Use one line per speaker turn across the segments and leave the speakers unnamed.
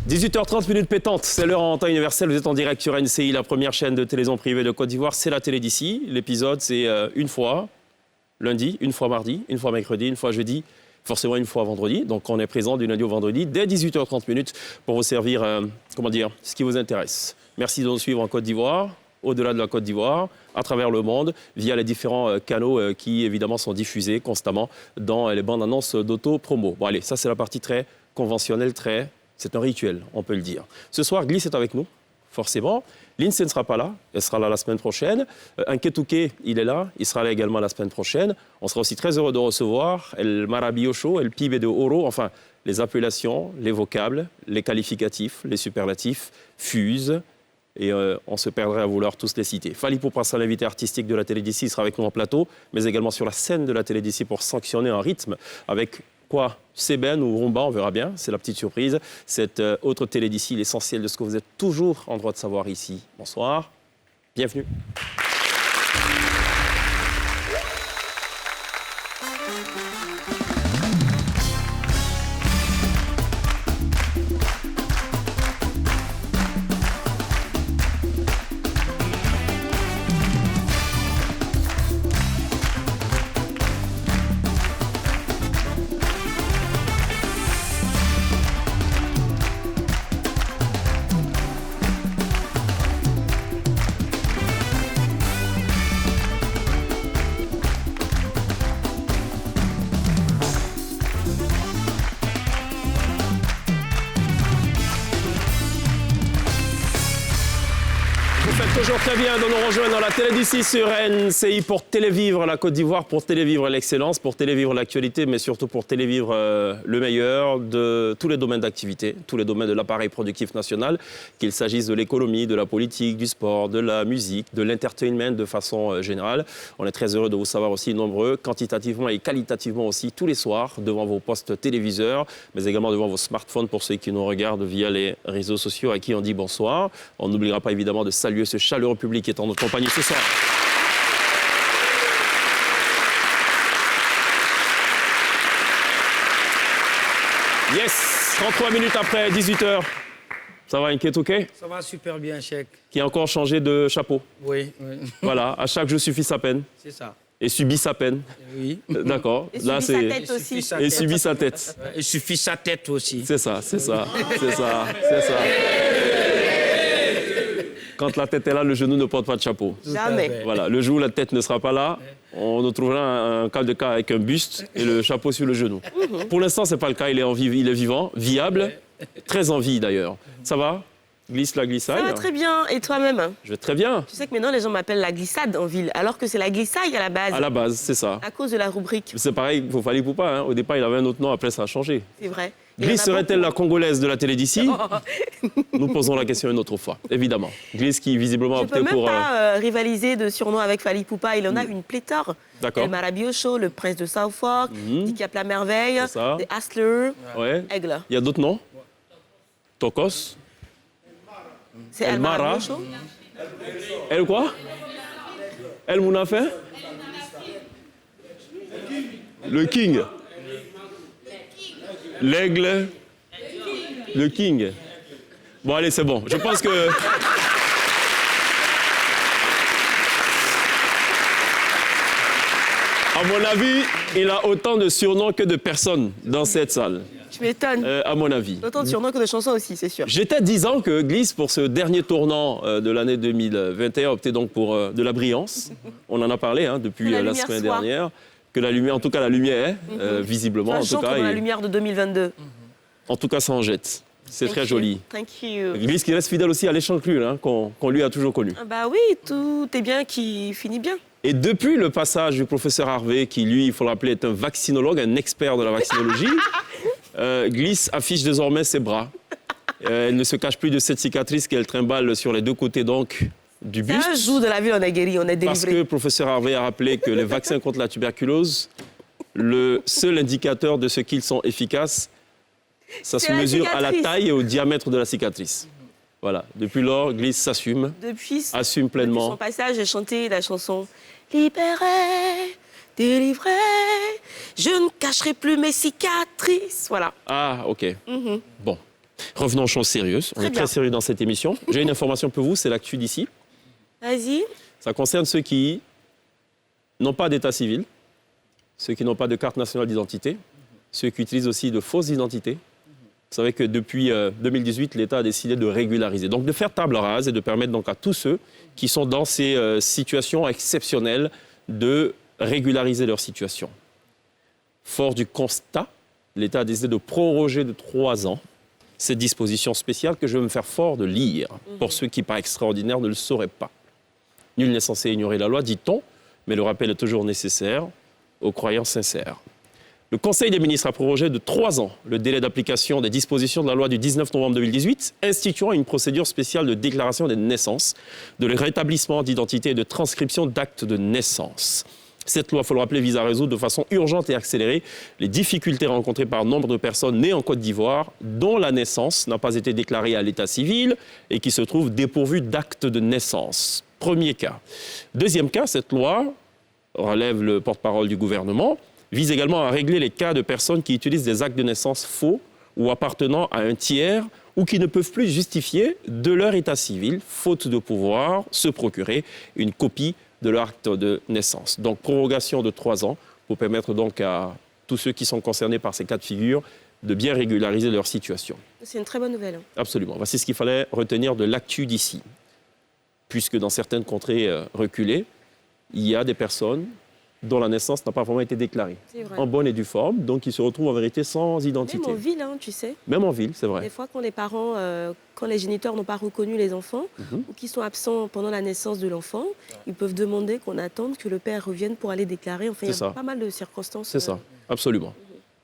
18h30 minutes pétantes, c'est l'heure en temps universel. Vous êtes en direct sur NCI, la première chaîne de télévision privée de Côte d'Ivoire. C'est la télé d'ici. L'épisode, c'est une fois lundi, une fois mardi, une fois mercredi, une fois jeudi, forcément une fois vendredi. Donc on est présent du lundi au vendredi dès 18h30 minutes pour vous servir, ce qui vous intéresse. Merci de nous suivre en Côte d'Ivoire, au-delà de la Côte d'Ivoire, à travers le monde, via les différents canaux qui, évidemment, sont diffusés constamment dans les bandes annonces d'auto-promo. Bon, allez, ça, c'est la partie très conventionnelle, c'est un rituel, on peut le dire. Ce soir, Gliss est avec nous, forcément. Lindsay ne sera pas là, elle sera là la semaine prochaine. Nketouké, il est là, il sera là également la semaine prochaine. On sera aussi très heureux de recevoir El Marabiocho, El Pibe de Oro, enfin, les appellations, les vocables, les qualificatifs, les superlatifs fusent. Et on se perdrait à vouloir tous les citer. Fally Poupa, l'invité artistique de la télé d'ici, il sera avec nous en plateau, mais également sur la scène de la télé d'ici pour sanctionner un rythme avec quoi? Sébène ou rumba, on verra bien, c'est la petite surprise. Cette autre télé d'ici, l'essentiel de ce que vous êtes toujours en droit de savoir ici. Bonsoir, bienvenue. Toujours très bien de nous rejoindre dans la télé d'ici sur NCI pour télévivre la Côte d'Ivoire, pour télévivre l'excellence, pour télévivre l'actualité, mais surtout pour télévivre le meilleur de tous les domaines d'activité, tous les domaines de l'appareil productif national, qu'il s'agisse de l'économie, de la politique, du sport, de la musique, de l'entertainment de façon générale. On est très heureux de vous savoir aussi nombreux, quantitativement et qualitativement aussi, tous les soirs, devant vos postes téléviseurs, mais également devant vos smartphones pour ceux qui nous regardent via les réseaux sociaux à qui on dit bonsoir. On n'oubliera pas évidemment de saluer ce chaleureux public qui est en notre compagnie ce soir. Yes, 33 minutes après 18h. Ça va, Nketouké?
Ça va super bien, Cheikh.
Qui a encore changé de chapeau.
Oui.
Voilà, à chaque jeu suffit sa peine.
C'est ça.
Et subit sa peine.
Oui.
D'accord.
Et là, c'est. Sa tête aussi.
Et subit sa tête.
Il suffit sa tête aussi.
C'est ça. Quand la tête est là, le genou ne porte pas de chapeau.
Jamais.
Voilà, le jour où la tête ne sera pas là, on nous trouvera un cas de cas avec un buste et le chapeau sur le genou. Pour l'instant, ce n'est pas le cas, il est vivant, viable, très en vie d'ailleurs. Ça va? Glisse la glissaille?
Ça va très bien. Et toi-même?
Je vais très bien.
Tu sais que maintenant, les gens m'appellent la glissade en ville, alors que c'est la glissaille à la base.
À la base, c'est ça.
À cause de la rubrique.
C'est pareil, il faut Fally Poupa. Hein. Au départ, il avait un autre nom, après ça a changé.
C'est vrai.
Gliss serait-elle la Congolaise de la télé d'ici? Nous posons la question une autre fois, évidemment. Gliss qui visiblement a opté pour...
Je ne peux même pas rivaliser de surnom avec Fally Poupa. Il en a une pléthore.
D'accord.
El Marabiocho, le prince de Southwark, Dicap la merveille, les Hustlers,
ouais.
Aigle.
Il y a d'autres noms? Tokos?
C'est El Marabiocho.
El quoi? El Mounafé? Le King. L'aigle. Le King. Bon, allez, c'est bon. Je pense que... À mon avis, il a autant de surnoms que de personnes dans cette salle.
Je m'étonne.
À mon avis.
Autant de surnoms que de chansons aussi, c'est sûr.
J'étais disant que Gliss, pour ce dernier tournant de l'année 2021, optait donc pour de la brillance. On en a parlé depuis la semaine dernière. Que la lumière, en tout cas la lumière est, visiblement.
Ça
en tout
chante
cas,
dans la lumière de 2022.
En tout cas, ça en jette. C'est très joli.
Thank you.
Gliss qui reste fidèle aussi à l'échanclure, qu'on lui a toujours connu.
Ah bah oui, tout est bien qui finit bien.
Et depuis le passage du professeur Harvey, qui lui, il faut le rappeler, est un vaccinologue, un expert de la vaccinologie, Gliss affiche désormais ses bras. Elle ne se cache plus de cette cicatrice qu'elle trimballe sur les deux côtés donc du buste.
C'est un jour de la vie, on est guéri, on est délivré.
Parce que le professeur Harvey a rappelé que les vaccins contre la tuberculose, le seul indicateur de ce qu'ils sont efficaces, ça se mesure à la taille et au diamètre de la cicatrice. Voilà. Depuis lors, Gliss s'assume, assume pleinement.
Depuis son passage, j'ai chanté la chanson « Libéré, délivré, je ne cacherai plus mes cicatrices ». Voilà.
Ah, OK. Bon. Revenons aux choses sérieuses. On
Très
est
bien.
très sérieux dans cette émission. J'ai une information pour vous, c'est l'actu d'ici.
Vas-y.
Ça concerne ceux qui n'ont pas d'état civil, ceux qui n'ont pas de carte nationale d'identité, ceux qui utilisent aussi de fausses identités. Vous savez que depuis 2018, l'État a décidé de régulariser, donc de faire table rase et de permettre donc à tous ceux qui sont dans ces situations exceptionnelles de régulariser leur situation. Fort du constat, l'État a décidé de proroger de 3 ans cette disposition spéciale que je vais me faire fort de lire, pour ceux qui, par extraordinaire, ne le sauraient pas. Nul n'est censé ignorer la loi, dit-on, mais le rappel est toujours nécessaire aux croyants sincères. Le Conseil des ministres a prorogé de 3 ans le délai d'application des dispositions de la loi du 19 novembre 2018, instituant une procédure spéciale de déclaration des naissances, de rétablissement d'identité et de transcription d'actes de naissance. Cette loi, il faut le rappeler, vise à résoudre de façon urgente et accélérée les difficultés rencontrées par nombre de personnes nées en Côte d'Ivoire dont la naissance n'a pas été déclarée à l'état civil et qui se trouvent dépourvues d'actes de naissance. Premier cas. Deuxième cas, cette loi, relève le porte-parole du gouvernement, vise également à régler les cas de personnes qui utilisent des actes de naissance faux ou appartenant à un tiers ou qui ne peuvent plus justifier de leur état civil, faute de pouvoir se procurer une copie de leur acte de naissance. Donc, prorogation de 3 ans pour permettre donc à tous ceux qui sont concernés par ces cas de figure de bien régulariser leur situation.
C'est une très bonne nouvelle.
Absolument. Voici ce qu'il fallait retenir de l'actu d'ici. Puisque dans certaines contrées reculées, il y a des personnes dont la naissance n'a pas vraiment été déclarée.
C'est vrai.
En bonne et due forme, donc ils se retrouvent en vérité sans identité.
Même en ville, hein, tu sais.
Même en ville, c'est
Des
vrai.
fois, quand les parents, quand les géniteurs n'ont pas reconnu les enfants ou qui sont absents pendant la naissance de l'enfant, ils peuvent demander qu'on attende que le père revienne pour aller déclarer. Enfin, il y
C'est
a
ça.
pas mal de circonstances.
C'est ça, absolument.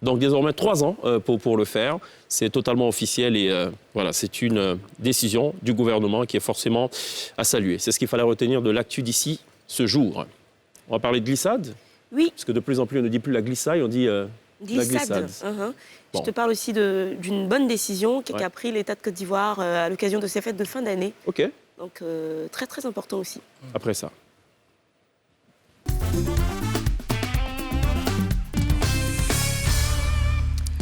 Donc désormais 3 ans pour le faire. C'est totalement officiel et voilà, c'est une décision du gouvernement qui est forcément à saluer. C'est ce qu'il fallait retenir de l'actu d'ici ce jour. On va parler de glissade,
Oui,
parce que de plus en plus on ne dit plus la glissaille, on dit la
glissade.
glissade.
Je
Bon.
te parle aussi d'une bonne décision qu'a
Ouais.
pris l'État de Côte d'Ivoire à l'occasion de ses fêtes de fin d'année.
OK,
Donc, très, très important aussi.
après ça.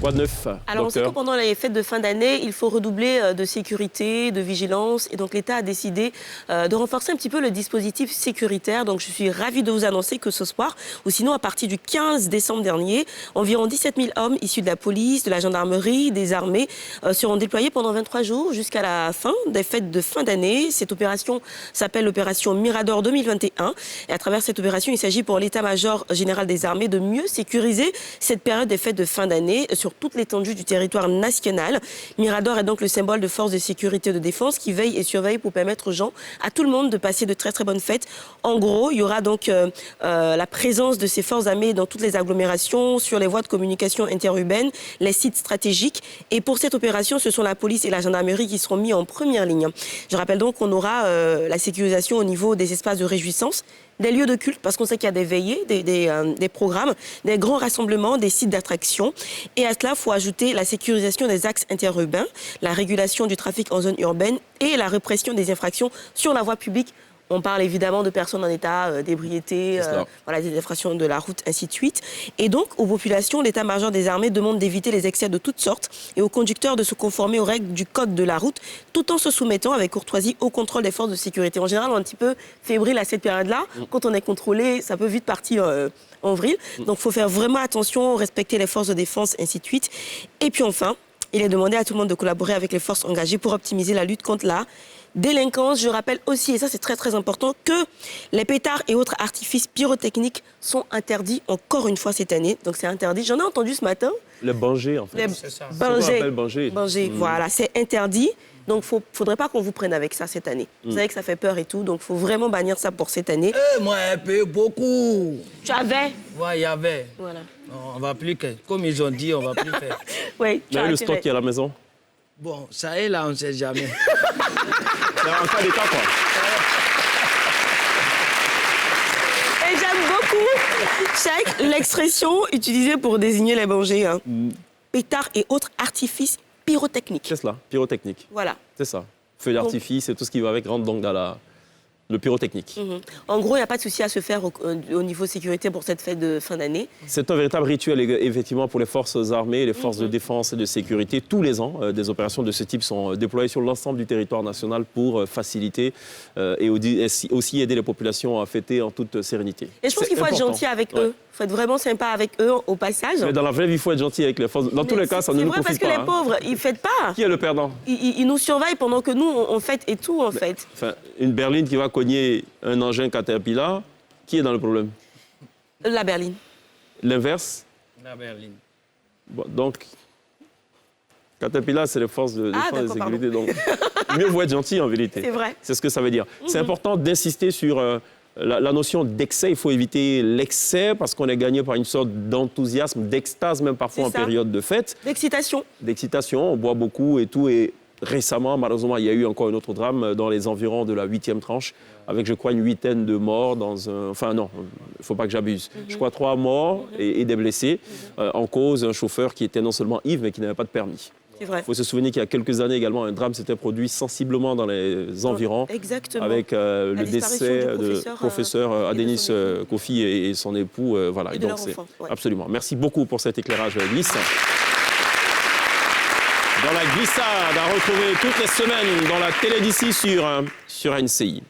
Quoi de neuf,
Alors, on sait que
docteur?
pendant les fêtes de fin d'année, il faut redoubler de sécurité, de vigilance. Et donc, l'État a décidé de renforcer un petit peu le dispositif sécuritaire. Donc, je suis ravie de vous annoncer que ce soir, ou sinon à partir du 15 décembre dernier, environ 17 000 hommes issus de la police, de la gendarmerie, des armées seront déployés pendant 23 jours jusqu'à la fin des fêtes de fin d'année. Cette opération s'appelle l'opération Mirador 2021. Et à travers cette opération, il s'agit pour l'État-major général des armées de mieux sécuriser cette période des fêtes de fin d'année sur toute l'étendue du territoire national. Mirador est donc le symbole de forces de sécurité et de défense qui veille et surveille pour permettre aux gens, à tout le monde, de passer de très très bonnes fêtes. En gros, il y aura donc la présence de ces forces armées dans toutes les agglomérations, sur les voies de communication interurbaines, les sites stratégiques. Et pour cette opération, ce sont la police et la gendarmerie qui seront mis en première ligne. Je rappelle donc qu'on aura la sécurisation au niveau des espaces de réjouissance, des lieux de culte, parce qu'on sait qu'il y a des veillées, des programmes, des grands rassemblements, des sites d'attraction. Et à cela, il faut ajouter la sécurisation des axes interurbains, la régulation du trafic en zone urbaine et la répression des infractions sur la voie publique. On parle évidemment de personnes en état d'ébriété,
C'est cela.
voilà, des infractions de la route, ainsi de suite. Et donc, aux populations, l'État-major des armées demande d'éviter les excès de toutes sortes et aux conducteurs de se conformer aux règles du code de la route, tout en se soumettant avec courtoisie au contrôle des forces de sécurité. En général, on est un petit peu fébrile à cette période-là. Quand on est contrôlé, ça peut vite partir en vrille. Donc, il faut faire vraiment attention, respecter les forces de défense, ainsi de suite. Et puis enfin, il est demandé à tout le monde de collaborer avec les forces engagées pour optimiser la lutte contre la délinquance. Je rappelle aussi, et ça c'est très très important, que les pétards et autres artifices pyrotechniques sont interdits encore une fois cette année. Donc c'est interdit. J'en ai entendu ce matin.
Le banger, en fait.
Les
C'est ça.
C'est ce qu'on
bangers.
appelle banger.
Bangers, voilà, c'est interdit. Donc il ne faudrait pas qu'on vous prenne avec ça cette année. Vous savez que ça fait peur et tout, donc il faut vraiment bannir ça pour cette année.
Moi, un peu, beaucoup.
Tu avais.
Ouais, il y avait.
Voilà.
On va plus que, comme ils ont dit, on va plus faire.
Oui, tu
Mais
as
le
intérêt.
stock qui est à la maison,
Bon, ça est là, on ne sait jamais.
c'est en cas d'état, quoi.
Et j'aime beaucoup, Cheikh, l'expression utilisée pour désigner les bangers. Hein. Pétards et autres artifices pyrotechniques.
C'est cela, pyrotechnique.
Voilà.
C'est ça. Feu d'artifice et tout ce qui va avec rentre donc dans le pyrotechnique.
En gros, il n'y a pas de souci à se faire au niveau sécurité pour cette fête de fin d'année.
C'est un véritable rituel, effectivement, pour les forces armées, les forces de défense et de sécurité. Tous les ans, des opérations de ce type sont déployées sur l'ensemble du territoire national pour faciliter et aussi aider les populations à fêter en toute sérénité.
Et je pense qu'il faut être gentil avec eux. Il faut être vraiment sympa avec eux au passage.
Mais dans la vraie vie, il faut être gentil avec les forces. Dans tous les cas, ça ne nous profite pas.
C'est vrai parce que les pauvres, ils ne fêtent pas.
Qui est le perdant?
Ils nous surveillent pendant que nous, on fête et tout, en fait.
Enfin, une berline qui va cogner un engin Caterpillar, qui est dans le problème?
La berline.
L'inverse?
La berline.
Bon, donc, Caterpillar, c'est les forces de défense et de sécurité. Donc, mieux vaut être gentil, en vérité.
C'est vrai.
C'est ce que ça veut dire. C'est important d'insister sur la notion d'excès. Il faut éviter l'excès parce qu'on est gagné par une sorte d'enthousiasme, d'extase, même parfois en période de fête.
D'excitation.
D'excitation, on boit beaucoup et tout. Et récemment, malheureusement, il y a eu encore un autre drame dans les environs de la 8e tranche, avec, je crois, une 8aine de morts dans un... Enfin, non, il ne faut pas que j'abuse. Je crois 3 morts et des blessés. En cause, un chauffeur qui était non seulement ivre, mais qui n'avait pas de permis.
C'est vrai.
Il faut se souvenir qu'il y a quelques années également, un drame s'était produit sensiblement dans les environs.
Exactement.
Avec le décès du professeur Adenis Kofi et son époux. Voilà.
Et de leur enfant,
Absolument. Merci beaucoup pour cet éclairage, Glisse. Dans la glissade, à retrouver toutes les semaines dans la télé d'ici sur NCI.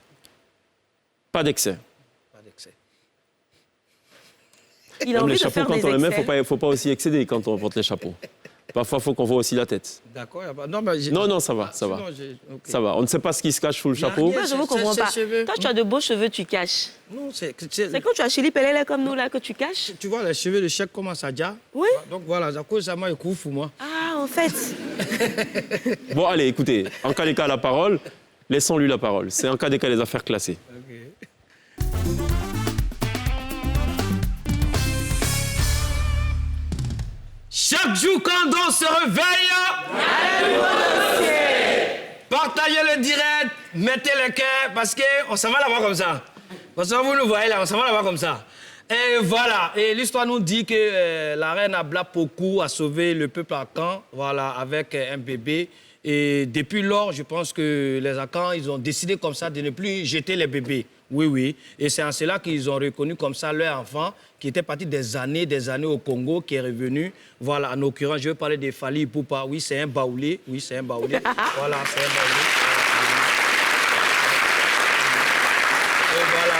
Pas d'excès.
Pas d'excès.
Il a
Même
envie
les
de
chapeaux,
faire
quand
des
on les met,
excès.
il ne faut pas aussi excéder quand on porte les chapeaux. Parfois, il faut qu'on voit aussi la tête.
D'accord, non, mais
non, ça va, ça va.
Okay.
Ça va. On ne sait pas ce qui se cache sous le chapeau.
Moi, je ne comprends pas. Toi, tu as de beaux cheveux, tu caches.
Non, c'est
quand tu as Chili Pelele comme nous, là, que tu caches.
Tu vois, les cheveux de chèque commencent à dire.
Oui.
Donc voilà, à cause de ça, moi, il couvre pour moi.
Ah, en fait.
Bon, allez, écoutez, en cas des cas, la parole. Laissons-lui la parole. C'est en cas des cas les affaires classées.
Okay. Chaque jour, quand on se réveille, partagez le direct, mettez le cœur, parce qu'on s'en va là-bas comme ça. Parce que vous nous voyez là, on s'en va là-bas comme ça. Et voilà, et l'histoire nous dit que la reine Abla Pokou a sauvé le peuple Akan, voilà, avec un bébé. Et depuis lors, je pense que les Akans, ils ont décidé comme ça de ne plus jeter les bébés. Oui, oui. Et c'est en cela qu'ils ont reconnu comme ça leur enfant qui était parti des années au Congo, qui est revenu. Voilà, en l'occurrence, je vais parler de Fally Ipupa. Oui, c'est un baoulé. Oui, c'est un baoulé. Voilà, c'est un baoulé. Et voilà,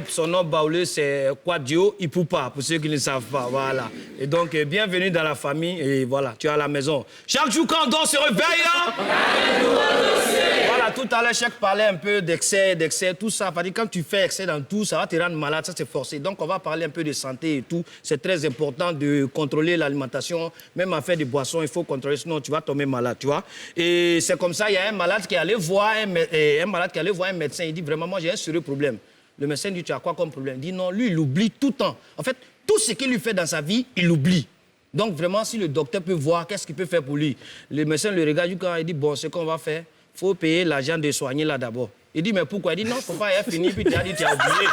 son nom baoulé, c'est Kwadio Ipupa, pour ceux qui ne savent pas. Voilà. Et donc, bienvenue dans la famille. Et voilà, tu es à la maison. Chaque jour, quand on se réveille, voilà, tout à l'heure, Cheikh parlait un peu d'excès, tout ça. Quand tu fais excès dans tout, ça va te rendre malade, ça c'est forcé. Donc, on va parler un peu de santé et tout. C'est très important de contrôler l'alimentation. Même en fait des boissons, il faut contrôler, sinon tu vas tomber malade, tu vois. Et c'est comme ça, il y a un malade qui allait voir un médecin. Il dit, vraiment, moi, j'ai un sérieux problème. Le médecin dit, tu as quoi comme problème? Il dit, non, lui, il oublie tout le temps. En fait, tout ce qu'il lui fait dans sa vie, il oublie. Donc, vraiment, si le docteur peut voir, qu'est-ce qu'il peut faire pour lui? Le médecin le regarde, il dit, bon, ce qu'on va faire, il faut payer l'argent de soigner là d'abord. Il dit, mais pourquoi? Il dit, non, il ne faut pas y finir, puis tu as dit, tu as oublié.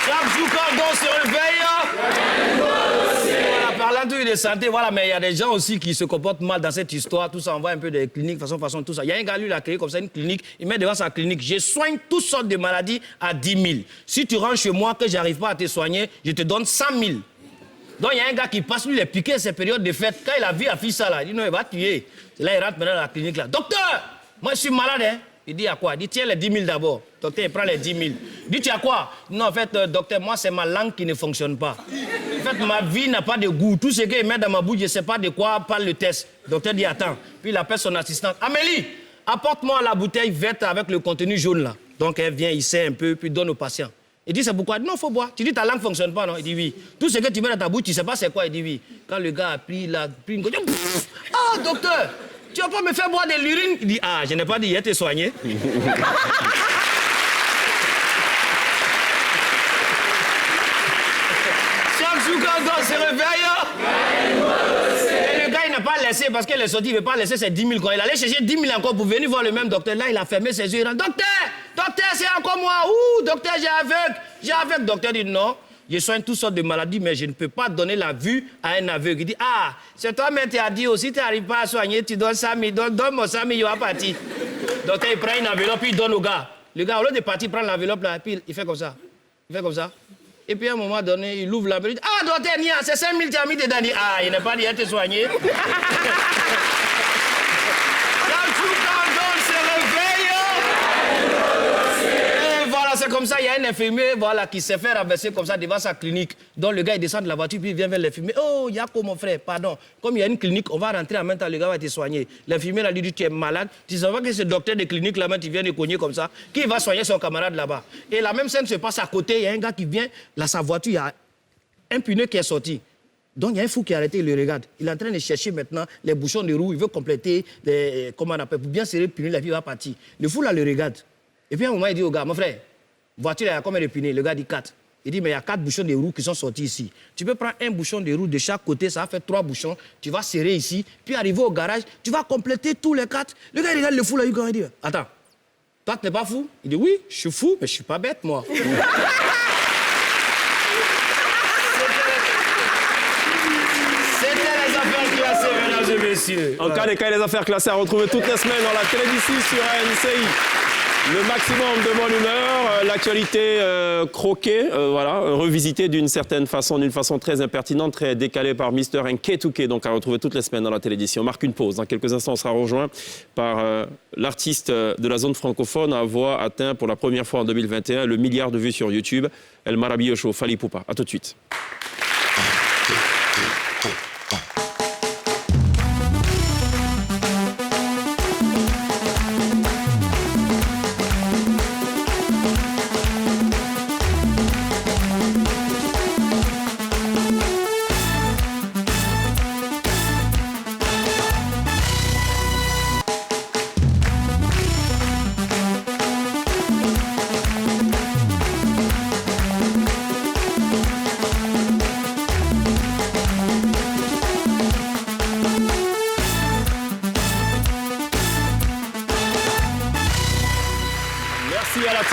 Chaque jour, quand on se réveille, voilà, parlant de santé, voilà, mais il y a des gens aussi qui se comportent mal dans cette histoire, tout ça, on voit un peu des cliniques, façon, tout ça. Il y a un gars, lui, il a créé comme ça une clinique, il met devant sa clinique, je soigne toutes sortes de maladies à 10 000. Si tu rentres chez moi, que je n'arrive pas à te soigner, je te donne 100 000. Donc, il y a un gars qui passe, lui, il est piqué à ces périodes de fête. Quand il a vu la fille ça, là, il dit non, il va tuer. Là, il rentre maintenant dans la clinique, là. Docteur, moi, je suis malade, hein. Il dit à quoi? Il dit tiens les 10 000 d'abord. Docteur, il prend les 10 000. Il dit tu as quoi? Non, en fait, docteur, moi, c'est ma langue qui ne fonctionne pas. En fait, ma vie n'a pas de goût. Tout ce qu'il met dans ma bouche, je ne sais pas de quoi parle le test. Docteur dit attends. Puis il appelle son assistante. Amélie, apporte-moi la bouteille verte avec le contenu jaune, là. Donc, elle vient, il sait un peu, puis donne au patient. Il dit, c'est pourquoi? Non, il faut boire. Tu dis, ta langue ne fonctionne pas, non? Il dit, oui. Tout ce que tu mets dans ta bouche, tu ne sais pas c'est quoi? Il dit, oui. Quand le gars a pris une goutte, ah, docteur, tu vas pas me faire boire de l'urine? Il dit, ah, je n'ai pas dit, il été soigné. Chaque jour, quand on se réveille, et le gars, il n'a pas laissé, parce qu'il est sorti, il ne veut pas laisser ses 10 000 quoi. Il allait chercher 10 000 encore pour venir voir le même docteur. Là, il a fermé ses yeux. Il a dit, docteur, c'est encore moi. Ouh, docteur, j'ai aveugle. Docteur dit, non, Je soigne toutes sortes de maladies, mais je ne peux pas donner la vue à un aveugle. Il dit, ah, c'est toi, mais tu as dit aussi, tu n'arrives pas à soigner, tu donnes 100 000, donne-moi 100 000, il va partir. Donc, il prend une enveloppe, puis il donne au gars. Le gars, au lieu de partir prendre l'enveloppe, là, puis il fait comme ça. Il fait comme ça. Et puis, à un moment donné, il ouvre l'enveloppe, il dit, ah, docteur, c'est 5 000, tu as mis dedans. Il dit, ah, il n'est pas dit à te soigner. C'est comme ça, il y a un infirmier qui s'est fait renverser comme ça devant sa clinique. Donc le gars il descend de la voiture puis il vient vers l'infirmier. Oh, Yako mon frère, pardon. Comme il y a une clinique, on va rentrer en même temps, le gars va te soigner. L'infirmier lui dit tu es malade. Tu sais pas que ce docteur de clinique là-bas, tu viens de cogner comme ça. Qui va soigner son camarade là-bas? Et la même scène se passe à côté. Il y a un gars qui vient, là sa voiture, il y a un pneu qui est sorti. Donc il y a un fou qui est arrêté, il le regarde. Il est en train de chercher maintenant les bouchons de roue. Il veut compléter, comment on appelle, pour bien serrer le pneu, la vie va partir. Le fou là le regarde. Et puis à un moment il dit au gars, mon frère, voiture, il y a combien de pneus? Le gars dit 4. Il dit, mais il y a 4 bouchons de roues qui sont sortis ici. Tu peux prendre un bouchon de roue de chaque côté, ça va faire 3 bouchons. Tu vas serrer ici, puis arriver au garage, tu vas compléter tous les 4. Le gars, il regarde le fou là, il dit, attends, toi, tu n'es pas fou? Il dit, oui, je suis fou, mais je ne suis pas bête, moi. C'était les affaires classées, mesdames et messieurs.
En cas des cas, les affaires classées à retrouver toutes les semaines dans la télévision sur RNCI. Le maximum de bonne humeur, l'actualité croquée, revisitée d'une certaine façon, d'une façon très impertinente, très décalée par Mr. Nketuke, donc à retrouver toutes les semaines dans la télévision. On marque une pause. Dans quelques instants, on sera rejoint par l'artiste de la zone francophone à voix atteint pour la première fois en 2021 le milliard de vues sur YouTube, El Maravilloso, Fally Ipupa. À tout de suite.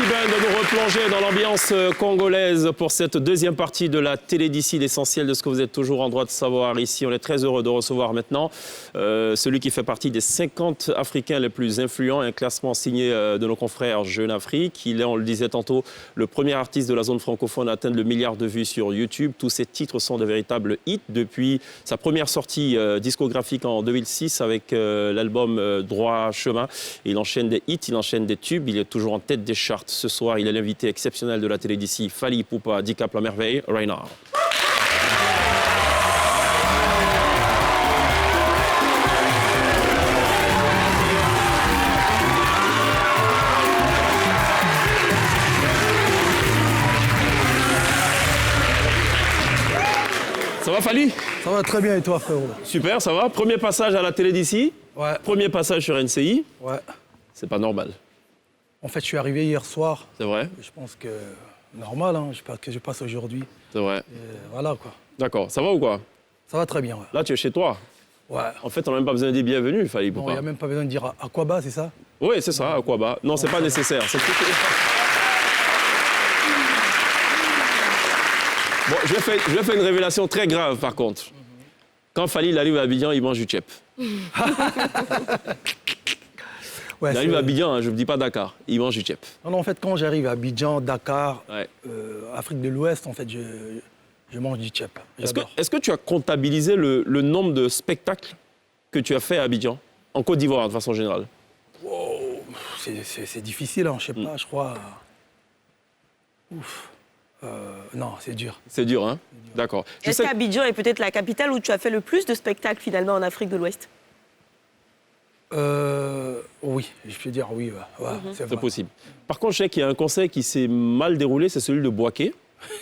De nous replonger dans l'ambiance congolaise pour cette deuxième partie de la télé d'ici, l'essentiel de ce que vous êtes toujours en droit de savoir ici. On est très heureux de recevoir maintenant celui qui fait partie des 50 Africains les plus influents, un classement signé de nos confrères Jeune Afrique. Il est, on le disait tantôt, le premier artiste de la zone francophone à atteindre le milliard de vues sur YouTube. Tous ses titres sont de véritables hits depuis sa première sortie discographique en 2006 avec l'album Droit Chemin. Il enchaîne des hits, il enchaîne des tubes, il est toujours en tête des charts. Ce soir, il est l'invité exceptionnel de la télé d'ici, Fally Ipupa, Dicap la merveille, Reynard. Ça va, Fally?
Ça va très bien, et toi, frérot?
Super, ça va. Premier passage à la télé d'ici.
Ouais.
Premier passage sur NCI.
Ouais.
C'est pas normal.
En fait, je suis arrivé hier soir.
C'est vrai?
Je pense que normal, hein, que je passe aujourd'hui.
C'est vrai.
Voilà, quoi.
D'accord. Ça va ou quoi?
Ça va très bien, ouais.
Là, tu es chez toi.
Ouais.
En fait, on n'a même pas besoin de dire bienvenue, Fally Ipupa.
Non, il n'y a même pas besoin de dire à quoi bas, c'est ça?
Oui, c'est ça, à quoi bas. Non, c'est pas nécessaire. Bon, je vais faire une révélation très grave, par contre. Quand Fally il arrive à Abidjan, il mange du tchèp.
Ouais,
il arrive à Abidjan, hein, je ne dis pas Dakar, il mange du tchèp.
Non, en fait, quand j'arrive à Abidjan, Dakar,
ouais.
Afrique de l'Ouest, en fait, je mange du tchèp.
Est-ce que tu as comptabilisé le nombre de spectacles que tu as fait à Abidjan, en Côte d'Ivoire, de façon générale?
Wow, c'est difficile, hein, je ne sais pas, je crois... Ouf. Non, c'est dur.
C'est dur, hein? D'accord.
Est-ce qu'Abidjan est peut-être la capitale où tu as fait le plus de spectacles, finalement, en Afrique de l'Ouest?
Oui, je peux dire oui. Ouais,
c'est possible. Par contre, je sais qu'il y a un concert qui s'est mal déroulé, c'est celui de Boaké,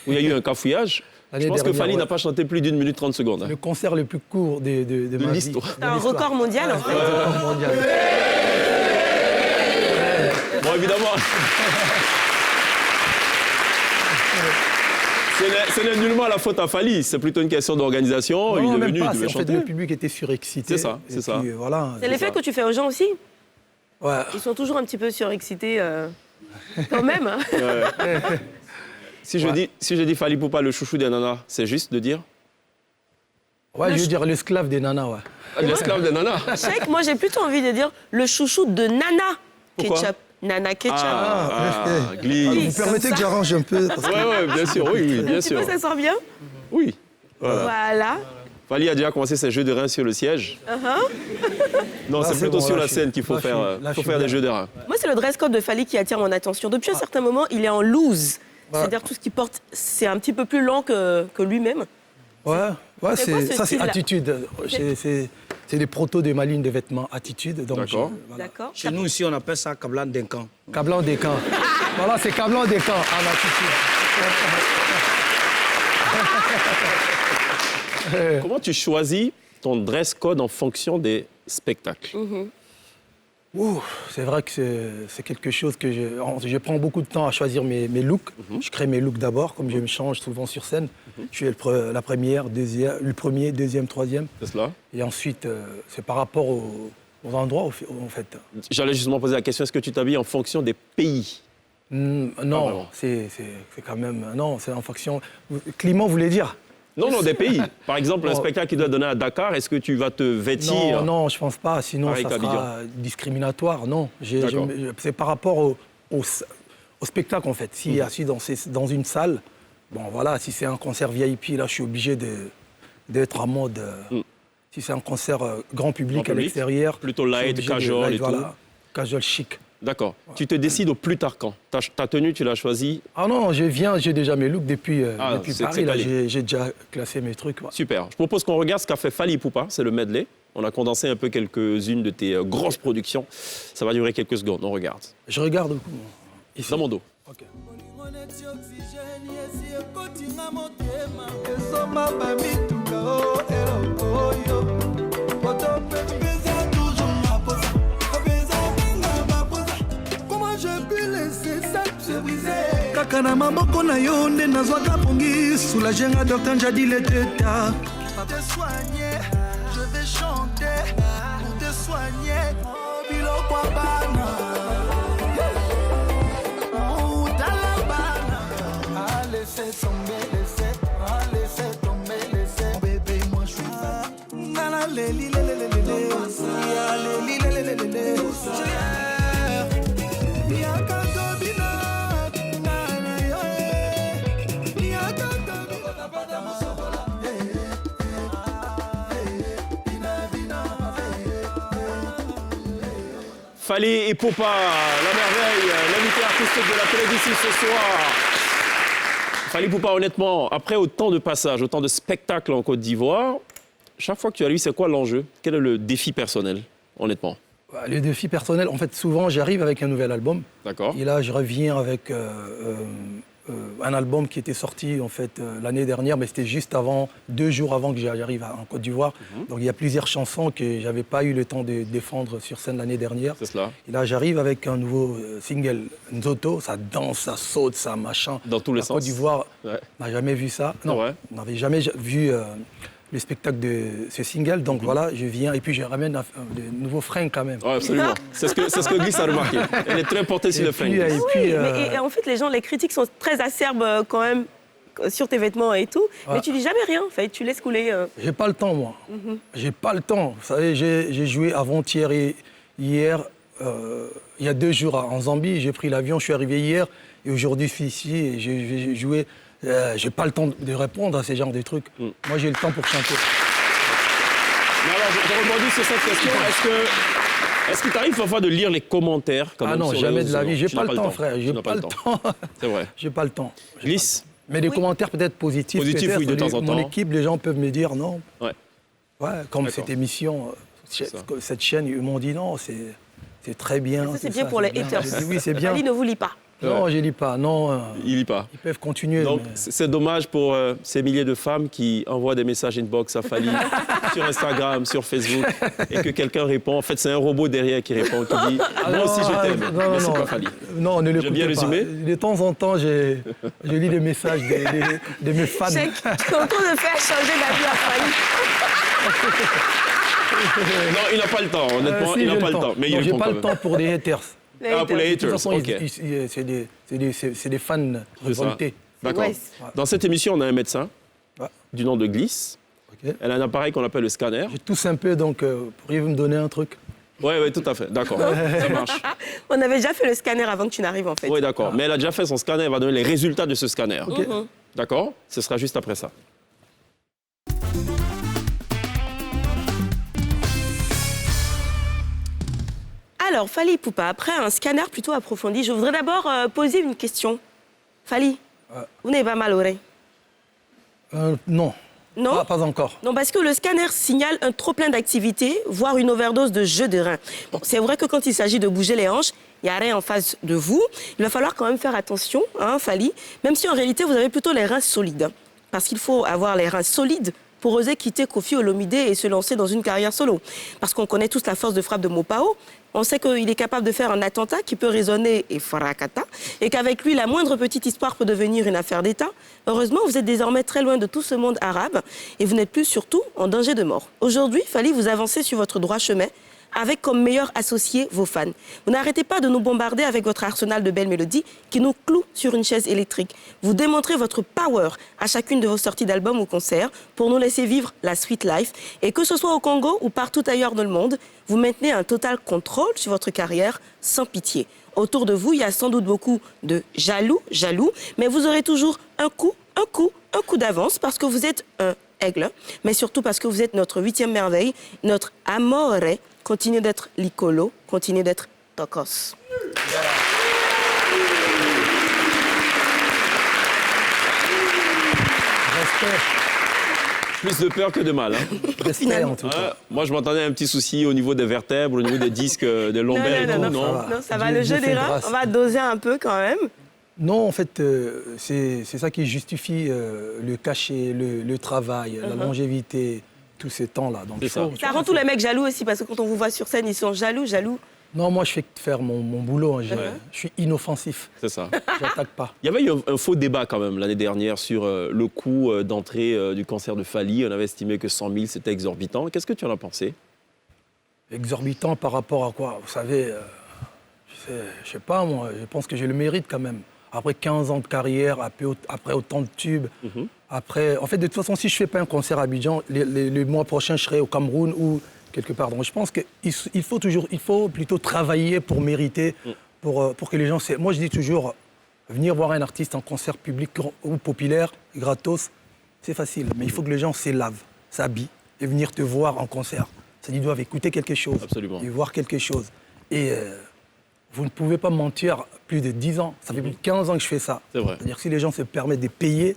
où il y a eu un cafouillage. Je pense que Fally n'a pas chanté plus d'1 minute 30 secondes. Hein.
Le concert le plus court de ma vie.
C'est un record mondial, en fait.
Un record mondial.
Bon, évidemment... Ce n'est nullement la faute à Fally, c'est plutôt une question d'organisation.
Non,
il est
même
venu,
pas,
il devait chanter.
En fait, le public était surexcité.
C'est ça, c'est ça.
Voilà,
c'est l'effet que tu fais aux gens aussi?
Ouais.
Ils sont toujours un petit peu surexcités quand même. Hein.
Ouais. Si je dis Fally Poupa, le chouchou des nanas, c'est juste de dire
Ouais, je veux dire l'esclave des nanas, ouais.
l'esclave des nanas.
Cheikh, moi j'ai plutôt envie de dire le chouchou de Nana
Pourquoi?
Ketchup. Nana Ketchup.
Glisse.
Vous permettez que j'arrange un peu parce que-
Ouais, bien sûr, oui, bien
Tu vois,
sûr.
ça sort bien.
Oui.
Voilà.
Fally a déjà commencé ses jeux de reins sur le siège. Non, c'est
c'est
plutôt
bon,
sur
là,
la
je
scène
suis-
qu'il faut
là, je suis- là, je
faut
suis
faire des
bien.
jeux de reins.
Moi, c'est le dress code de Fally qui attire mon attention. Depuis un certain moment, il est en loose. C'est-à-dire tout ce qu'il porte, c'est un petit peu plus lent que lui-même.
Ouais,
C'est quoi ce
ça c'est
style-là?
attitude. C'est les protos de ma ligne de vêtements attitude. donc
D'accord.
voilà.
D'accord.
Chez nous, ici, on appelle ça Kablan Denkan.
Cablan des camps. Voilà, c'est Cablan des camps en attitude.
Comment tu choisis ton dress code en fonction des spectacles?
Ouh, c'est vrai que c'est quelque chose que je prends beaucoup de temps à choisir mes looks. Je crée mes looks d'abord, comme je me change souvent sur scène. Je fais la première, le premier, deuxième, troisième.
C'est cela?
Et ensuite, c'est par rapport aux endroits, en fait.
J'allais justement poser la question, est-ce que tu t'habilles en fonction des pays?
Non,
vraiment.
c'est quand même... Non, c'est en fonction... Climat, vous voulez dire?
Non, des pays. Par exemple, un
Oh.
spectacle qui doit donner à Dakar, est-ce que tu vas te vêtir?
Non, je pense pas. Sinon,
Pareil
ça
qu'Abidjan.
sera discriminatoire. Non,
D'accord.
c'est par rapport au spectacle, en fait. S'il est assis dans une salle, bon, voilà, si c'est un concert VIP, là, je suis obligé d'être en mode... Si c'est un concert grand public
Grand
à
public,
l'extérieur...
plutôt
je suis
light,
obligé de
casual et tout.
voilà, casual chic.
D'accord. Tu te décides au plus tard quand? Ta tenue, tu l'as choisie?
Ah non, j'ai déjà mes looks depuis
c'est
Paris. Là,
calé.
j'ai déjà classé mes trucs. Ouais.
Super. Je propose qu'on regarde ce qu'a fait Fally Poupa, c'est le medley. On a condensé un peu quelques-unes de tes grosses productions. Ça va durer quelques secondes, on regarde.
Je regarde beaucoup. Ici.
Dans mon dos.
Ok.
Comment je peux laisser ça se briser? Kaka na maboko na yo nde nazwaka pongi soulager nga docteur Njadi le teta. Pour te soigner, je vais chanter pour te soigner. Oh, biloko ya bana. Oh, talabana. Ah, laissez tomber, laissez tomber, laissez. Bébé, moi je suis fan. Nana, leli, leli, leli, leli. Ya, leli, leli, leli, leli.
Fally et Poupa, la merveille, l'invité artistique de la télévision ce soir. Fally Poupa, honnêtement, après autant de passages, autant de spectacles en Côte d'Ivoire, chaque fois que tu as lui, c'est quoi l'enjeu? Quel est le défi personnel, honnêtement?
Les défis personnels, en fait, souvent, j'arrive avec un nouvel album.
D'accord.
Et là, je reviens avec un album qui était sorti, en fait, l'année dernière, mais c'était juste avant, 2 jours avant que j'arrive en Côte d'Ivoire. Donc, il y a plusieurs chansons que je n'avais pas eu le temps de défendre sur scène l'année dernière.
C'est cela.
Et là, j'arrive avec un nouveau single, Nzoto. Ça danse, ça saute, ça machin.
Dans tous les
La
sens.
Côte d'Ivoire,
Ouais.
on n'a jamais vu ça. Non,
Ouais.
on n'avait jamais vu le spectacle de ce single. Donc voilà, je viens et puis je ramène de nouveaux freins quand même.
Ouais, absolument. C'est ce que Glisse a remarqué. Elle est très portée sur le frein.
et
Oui,
puis,
mais et en fait, les critiques sont très acerbes quand même sur tes vêtements et tout. Mais
Ouais.
tu dis jamais rien, en fait, tu laisses couler.
J'ai pas le temps, moi. J'ai pas le temps. Vous savez, j'ai joué avant-hier et hier, il y a 2 jours en Zambie. J'ai pris l'avion, je suis arrivé hier. Et aujourd'hui, je suis ici et j'ai joué. J'ai pas le temps de répondre à ces genres de trucs. Moi, j'ai le temps pour chanter.
Mais alors, je rebondis sur cette question. Est-ce qu'il t'arrive parfois de lire les commentaires quand
Ah
même
non,
sur les
jamais de la
réseaux
vie. J'ai
sociaux?
pas le temps, frère.
Tu
J'ai
n'as
pas le temps.
C'est vrai.
J'ai pas le temps.
Glisse.
Mais des
Oui.
commentaires peut-être positifs.
Positifs,
peut-être.
oui, de temps en
Mon
temps.
équipe, les gens peuvent me dire non.
Ouais.
Ouais, comme
D'accord.
cette émission,
ça.
cette chaîne, ils m'ont dit non, c'est très bien.
Ça, c'est bien pour les haters.
J'ai dit oui, c'est bien.
Fally ne vous lit pas.
Non, je lis pas. Non,
Il lit pas.
ils peuvent continuer.
Donc,
mais-
c'est dommage pour ces milliers de femmes qui envoient des messages inbox à Fally sur Instagram, sur Facebook, et que quelqu'un répond. En fait, c'est un robot derrière qui répond, qui dit « Moi aussi, je t'aime,
non,
mais c'est
non.
pas Fally ».
Non, ne l'écoutez
bien
pas.
résumé
De temps en temps, je lis des messages de mes fans.
Cheikh, tu es en train de faire changer d'avis à Fally.
Non, il n'a pas le temps, honnêtement,
Si,
il n'a
j'ai
pas le temps. Mais il
Non, j'ai
répond
pas
quand
le
même.
temps pour des haters.
Les
Ah, pour les
haters.
De toute
haters,
façon,
ok.
c'est des fans
C'est ça.
révoltés.
D'accord.
Wes.
Dans cette émission, on a un médecin
Ouais.
du nom de Glisse.
Ok.
Elle a un appareil qu'on appelle le scanner.
Je tousse un peu, donc pourriez-vous me donner un truc?
Oui, tout à fait. D'accord. Ça marche.
On avait déjà fait le scanner avant que tu n'arrives en fait.
Oui, d'accord. Mais elle a déjà fait son scanner. Elle va donner les résultats de ce scanner.
Ok.
D'accord? Ce sera juste après ça.
Alors, Fally Ipupa, après un scanner plutôt approfondi, je voudrais d'abord poser une question. Fally, vous n'avez pas mal au rein?
Non.
Non?
Pas encore.
Non, parce que le scanner signale un trop-plein d'activité, voire une overdose de jeu de rein. Bon, c'est vrai que quand il s'agit de bouger les hanches, il n'y a rien en face de vous. Il va falloir quand même faire attention, hein, Fally, même si en réalité vous avez plutôt les reins solides. Parce qu'il faut avoir les reins solides pour oser quitter Koffi Olomide et se lancer dans une carrière solo. Parce qu'on connaît tous la force de frappe de Mopao. On sait qu'il est capable de faire un attentat qui peut résonner et fracata, et qu'avec lui, la moindre petite histoire peut devenir une affaire d'État. Heureusement, vous êtes désormais très loin de tout ce monde arabe et vous n'êtes plus surtout en danger de mort. Aujourd'hui, Fally, vous avancez sur votre droit chemin avec comme meilleur associé vos fans. Vous n'arrêtez pas de nous bombarder avec votre arsenal de belles mélodies qui nous cloue sur une chaise électrique. Vous démontrez votre power à chacune de vos sorties d'albums ou concerts pour nous laisser vivre la sweet life. Et que ce soit au Congo ou partout ailleurs dans le monde, vous maintenez un total contrôle sur votre carrière sans pitié. Autour de vous, il y a sans doute beaucoup de jaloux, mais vous aurez toujours un coup d'avance parce que vous êtes un aigle, mais surtout parce que vous êtes notre 8e merveille, notre amore. Continuez d'être l'icolo, continuez d'être tokos.
Respect.
Plus de peur que de mal. Hein.
Respect, en tout cas.
Moi, je m'entendais un petit souci au niveau des vertèbres, au niveau des disques, des lombaires et tout.
Non, ça va,
Dieu-
le jeu
Dieu
des
fait
reins,
grâce.
on va doser un peu quand même.
Non, en fait, c'est ça qui justifie le cachet, le travail, la longévité, tout ce temps-là. Donc,
C'est ça.
Ça rend tous les mecs jaloux aussi, parce que quand on vous voit sur scène, ils sont jaloux.
Non, moi, je fais que faire mon boulot. Hein. Je suis inoffensif.
C'est ça.
J'attaque pas.
Il y avait eu un faux débat quand même l'année dernière sur le coût d'entrée du concert de Fally. On avait estimé que 100 000, c'était exorbitant. Qu'est-ce que tu en as pensé?
Exorbitant par rapport à quoi? Vous savez, je sais pas, moi, je pense que j'ai le mérite quand même. Après 15 ans de carrière, après autant de tubes, après... En fait, de toute façon, si je fais pas un concert à Abidjan, le mois prochain, je serai au Cameroun ou quelque part. Donc, je pense qu'il faut plutôt travailler pour mériter, pour que les gens... Moi, je dis toujours, venir voir un artiste en concert public ou populaire, gratos, c'est facile. Mais il faut que les gens s'élavent, s'habillent et venir te voir en concert. C'est-à-dire qu'ils doivent écouter quelque chose,
Absolument.
et voir quelque chose. Et vous ne pouvez pas mentir plus de 10 ans. Ça fait plus de 15 ans que je fais ça.
C'est vrai.
C'est-à-dire que si les gens se permettent de payer,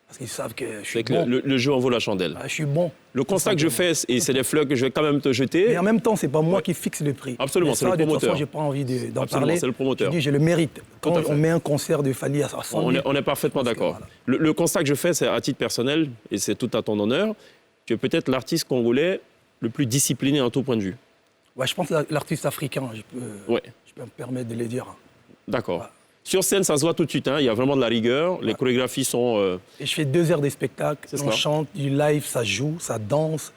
parce qu'ils savent que je suis
C'est que
bon.
le jeu en vaut la chandelle.
Je suis bon.
Le constat que je fais, et c'est des fleurs que je vais quand même te jeter.
Mais en même temps, c'est pas moi qui fixe le prix.
Absolument,
Mais
c'est
ça,
le
de toute
promoteur.
façon, j'ai pas envie d'en
Absolument,
parler.
c'est le promoteur.
Je dis, j'ai le mérite. Quand
à fait.
on met un concert de Fally à 100 000,
On est parfaitement
je pense que
d'accord.
voilà.
Le constat que je fais, c'est à titre personnel, et c'est tout à ton honneur, tu es peut-être l'artiste congolais le plus discipliné en tout point de vue.
Ouais, je pense que l'artiste africain, je peux me permettre de le dire.
D'accord.
Ouais.
Sur scène, ça se voit tout de suite, hein, il y a vraiment de la rigueur, les chorégraphies sont...
Et je fais 2 heures de spectacle,
C'est
on
cela.
chante, du live, ça joue, ça danse,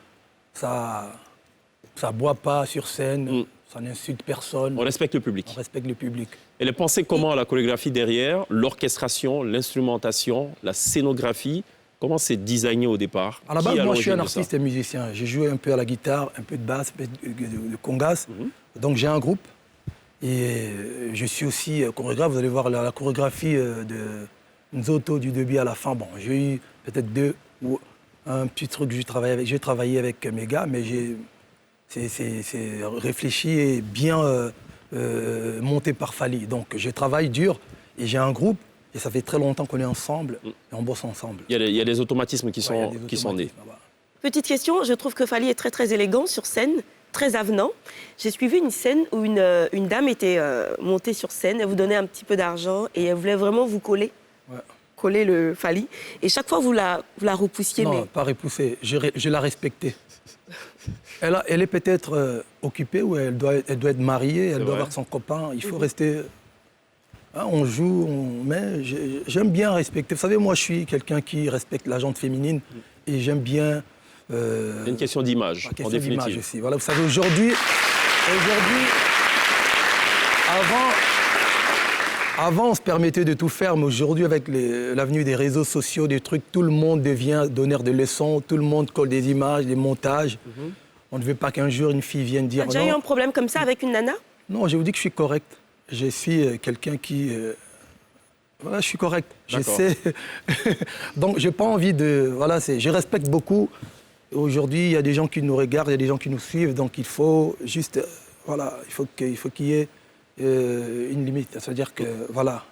ça boit pas sur scène, ça n'insulte personne,
On respecte le public.
on respecte le public.
Elle est pensée comment la chorégraphie derrière, l'orchestration, l'instrumentation, la scénographie? Comment c'est designé au départ?
À la
Qui
base,
est à
moi, je suis un
l'origine de ça?
artiste et musicien. J'ai joué un peu à la guitare, un peu de basse, un peu de congas. Donc, j'ai un groupe. Et je suis aussi chorégraphe. Vous allez voir la chorégraphie de Nzoto du début à la fin. Bon, j'ai eu peut-être 2 ou un petit truc que j'ai travaillé avec mes gars, mais c'est réfléchi et bien monté par Fally. Donc, je travaille dur et j'ai un groupe. Et ça fait très longtemps qu'on est ensemble et on bosse ensemble.
Il y a des automatismes qui
Ouais, il y a
sont,
des
qui sont nés.
automatismes, voilà.
Petite question, je trouve que Fally est très très élégant sur scène, très avenant. J'ai suivi une scène où une dame était montée sur scène, elle vous donnait un petit peu d'argent et elle voulait vraiment vous coller.
Ouais.
Coller le Fally. Et chaque fois, vous la repoussiez.
Non,
mais...
pas repoussée. Je l'ai respectée. Elle est peut-être occupée ou elle doit être mariée, elle doit
vrai.
avoir son copain. Il faut rester... Hein, on joue, mais j'aime bien respecter. Vous savez, moi, je suis quelqu'un qui respecte la gente féminine et j'aime bien...
C'est une question d'image,
la
en
question d'image
définitive.
aussi. Voilà, vous savez, aujourd'hui, avant, Avant, on se permettait de tout faire, mais aujourd'hui, avec l'avenue des réseaux sociaux, des trucs, tout le monde devient donneur de leçons, tout le monde colle des images, des montages. On ne veut pas qu'un jour, une fille vienne dire...
T'as déjà eu un problème comme ça avec une nana?
Non, je vous dis que je suis correct. Je suis quelqu'un qui... Voilà, je suis correct. Je sais. Donc, j'ai pas envie de... Voilà, je respecte beaucoup. Aujourd'hui, il y a des gens qui nous regardent, il y a des gens qui nous suivent. Donc, il faut juste... Voilà, il faut qu'il y ait une limite. C'est-à-dire que, voilà,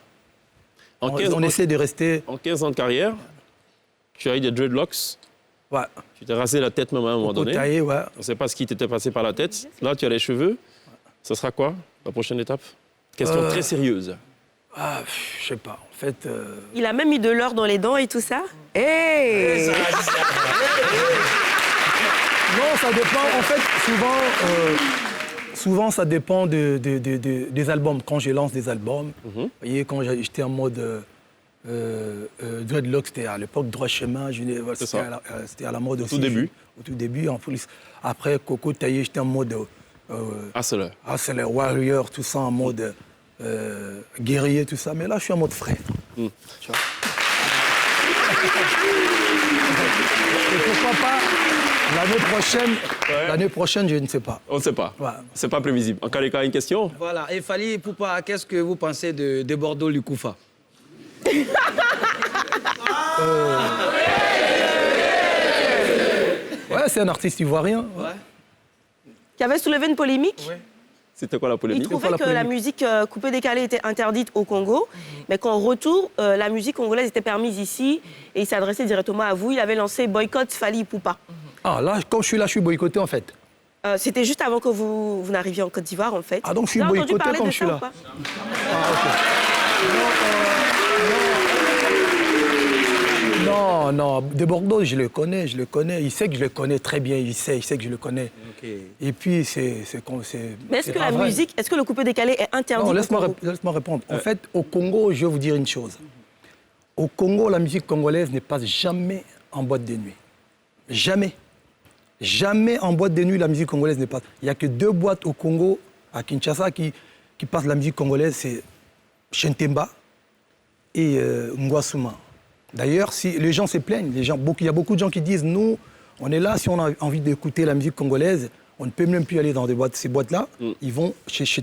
on essaie de rester...
En 15 ans de carrière, tu as eu des dreadlocks.
Ouais.
Tu t'es rasé la tête même à un moment donné.
Taillé, ouais.
On ne sait pas ce qui t'était passé par la tête. Là, tu as les cheveux. Ce sera quoi, la prochaine étape? Question très sérieuse.
Ah, je sais pas. En fait...
Il a même mis de l'or dans les dents et tout ça. Hey
Non, ça dépend. En fait, souvent ça dépend des albums. Quand je lance des albums, vous voyez, quand j'étais en mode dreadlock, c'était à l'époque droit chemin. C'était à la mode aussi.
Au tout début.
Au tout début, en plus. Après, Coco taillé, j'étais en mode...
Hustler.
Hustler, warrior, tout ça, en mode guerrier, tout ça. Mais là, je suis en mode frère. Tu vois. Et pourquoi pas l'année prochaine, je ne sais pas.
On ne sait pas.
Ouais.
C'est pas prévisible. En cas, une question?
Voilà, et Fally Ipupa, qu'est-ce que vous pensez de Bordeaux Lukufa?
Ouais, c'est un artiste ivoirien. Ouais.
Qui avait soulevé une polémique.
Ouais.
C'était quoi la
Il
polémique?
trouvait que la musique coupée-décalée était interdite au Congo, mais qu'en retour, la musique congolaise était permise ici, et il s'adressait directement à vous. Il avait lancé Boycott Fally Ipupa.
Ah, là, quand je suis là, je suis boycotté, en fait.
C'était juste avant que vous n'arriviez en Côte d'Ivoire, en fait.
Ah, donc je suis
Vous avez entendu
boycotté
parler
quand
de
je suis
ça
là.
ou pas?
Ah, ok. Non, de Bordeaux, je le connais. Il sait que je le connais très bien, il sait que je le connais.
Okay.
Et puis, c'est
Mais est-ce que
pas
la
vrai.
musique, est-ce que le coupé-décalé est interdit
Non,
au
laisse-moi
Congo?
répondre. En fait, au Congo, je vais vous dire une chose. Au Congo, la musique congolaise ne passe jamais en boîte de nuit. Jamais. Jamais en boîte de nuit, la musique congolaise ne passe. Il n'y a que 2 boîtes au Congo, à Kinshasa, qui passent la musique congolaise. C'est Chentemba et Ngwasuma. D'ailleurs, si les gens se plaignent, il y a beaucoup de gens qui disent, nous, on est là, si on a envie d'écouter la musique congolaise, on ne peut même plus aller dans ces boîtes-là. Ils vont chez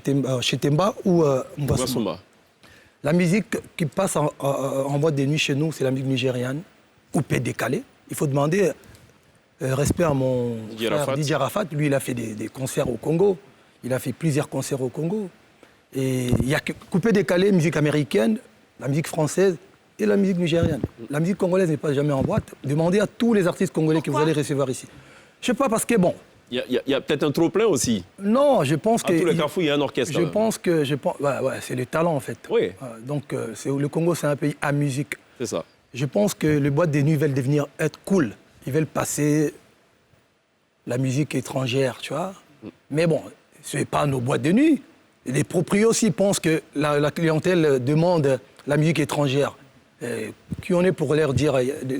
Temba ou Ngwasuma. La musique qui passe en boîte de nuit chez nous, c'est la musique nigériane, coupée, décalée. Il faut demander respect à mon frère Didier Arafat. Lui, il a fait des concerts au Congo. Il a fait plusieurs concerts au Congo. Et il y a coupé, décalé, musique américaine, la musique française et la musique nigériane. La musique congolaise n'est pas jamais en boîte. Demandez à tous les artistes congolais que vous allez recevoir ici. Je sais pas, parce que bon...
Il y a peut-être un trop-plein aussi.
Non, je pense que...
À tous les carrefours, il y a un orchestre.
Je pense que... Ouais, c'est les talents, en fait.
Oui.
Donc, le Congo, c'est un pays à musique.
C'est ça.
Je pense que les boîtes de nuit veulent devenir être cool. Ils veulent passer la musique étrangère, tu vois. Mais bon, ce n'est pas nos boîtes de nuit. Les proprios aussi pensent que la clientèle demande la musique étrangère. Qui on est pour leur dire,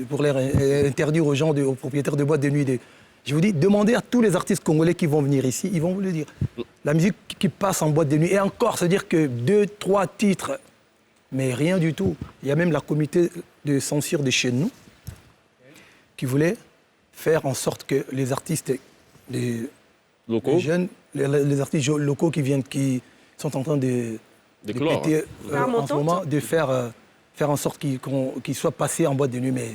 pour leur interdire aux gens, aux propriétaires de boîtes de nuit. Je vous dis, demandez à tous les artistes congolais qui vont venir ici, ils vont vous le dire. La musique qui passe en boîte de nuit, et encore, c'est-à-dire que 2, 3 titres, mais rien du tout. Il y a même la comité de censure de chez nous qui voulait faire en sorte que les artistes, les jeunes, les artistes locaux qui sont en train de péter en ce moment, de faire en sorte qu'ils soient passés en boîte de nuit. Mais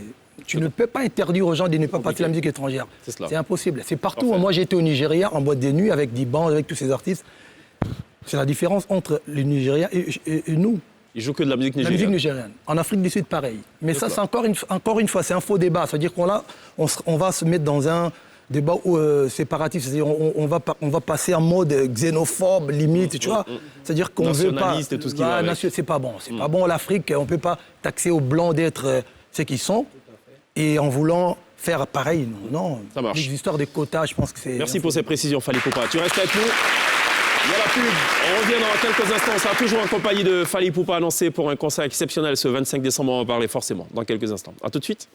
tu ne peux pas interdire aux gens de ne pas passer la musique étrangère. C'est impossible. C'est partout. Parfait. Moi, j'ai été au Nigeria en boîte de nuit avec Diban, avec tous ces artistes. C'est la différence entre le Nigeria et nous.
Ils jouent que de la musique nigériane.
La musique nigériane. En Afrique du Sud, pareil. Mais ça, c'est encore une fois, c'est un faux débat. C'est-à-dire qu'on va se mettre dans un débat séparatiste. C'est-à-dire on va passer en mode xénophobe, limite, tu vois. C'est-à-dire qu'on veut pas...
Nationaliste et tout ce qui va avec.
C'est pas bon. C'est pas bon, l'Afrique. On ne peut pas taxer aux Blancs d'être ce qu'ils sont. Et en voulant faire pareil, non.
Ça marche.
Les histoires de quotas, je pense que c'est...
Merci pour ces précisions, Fally Ipupa. Tu restes avec nous. Il y a la pub. On revient dans quelques instants. On sera toujours en compagnie de Fally Ipupa annoncé pour un concert exceptionnel ce 25 décembre. On va en parler forcément dans quelques instants. A tout de suite.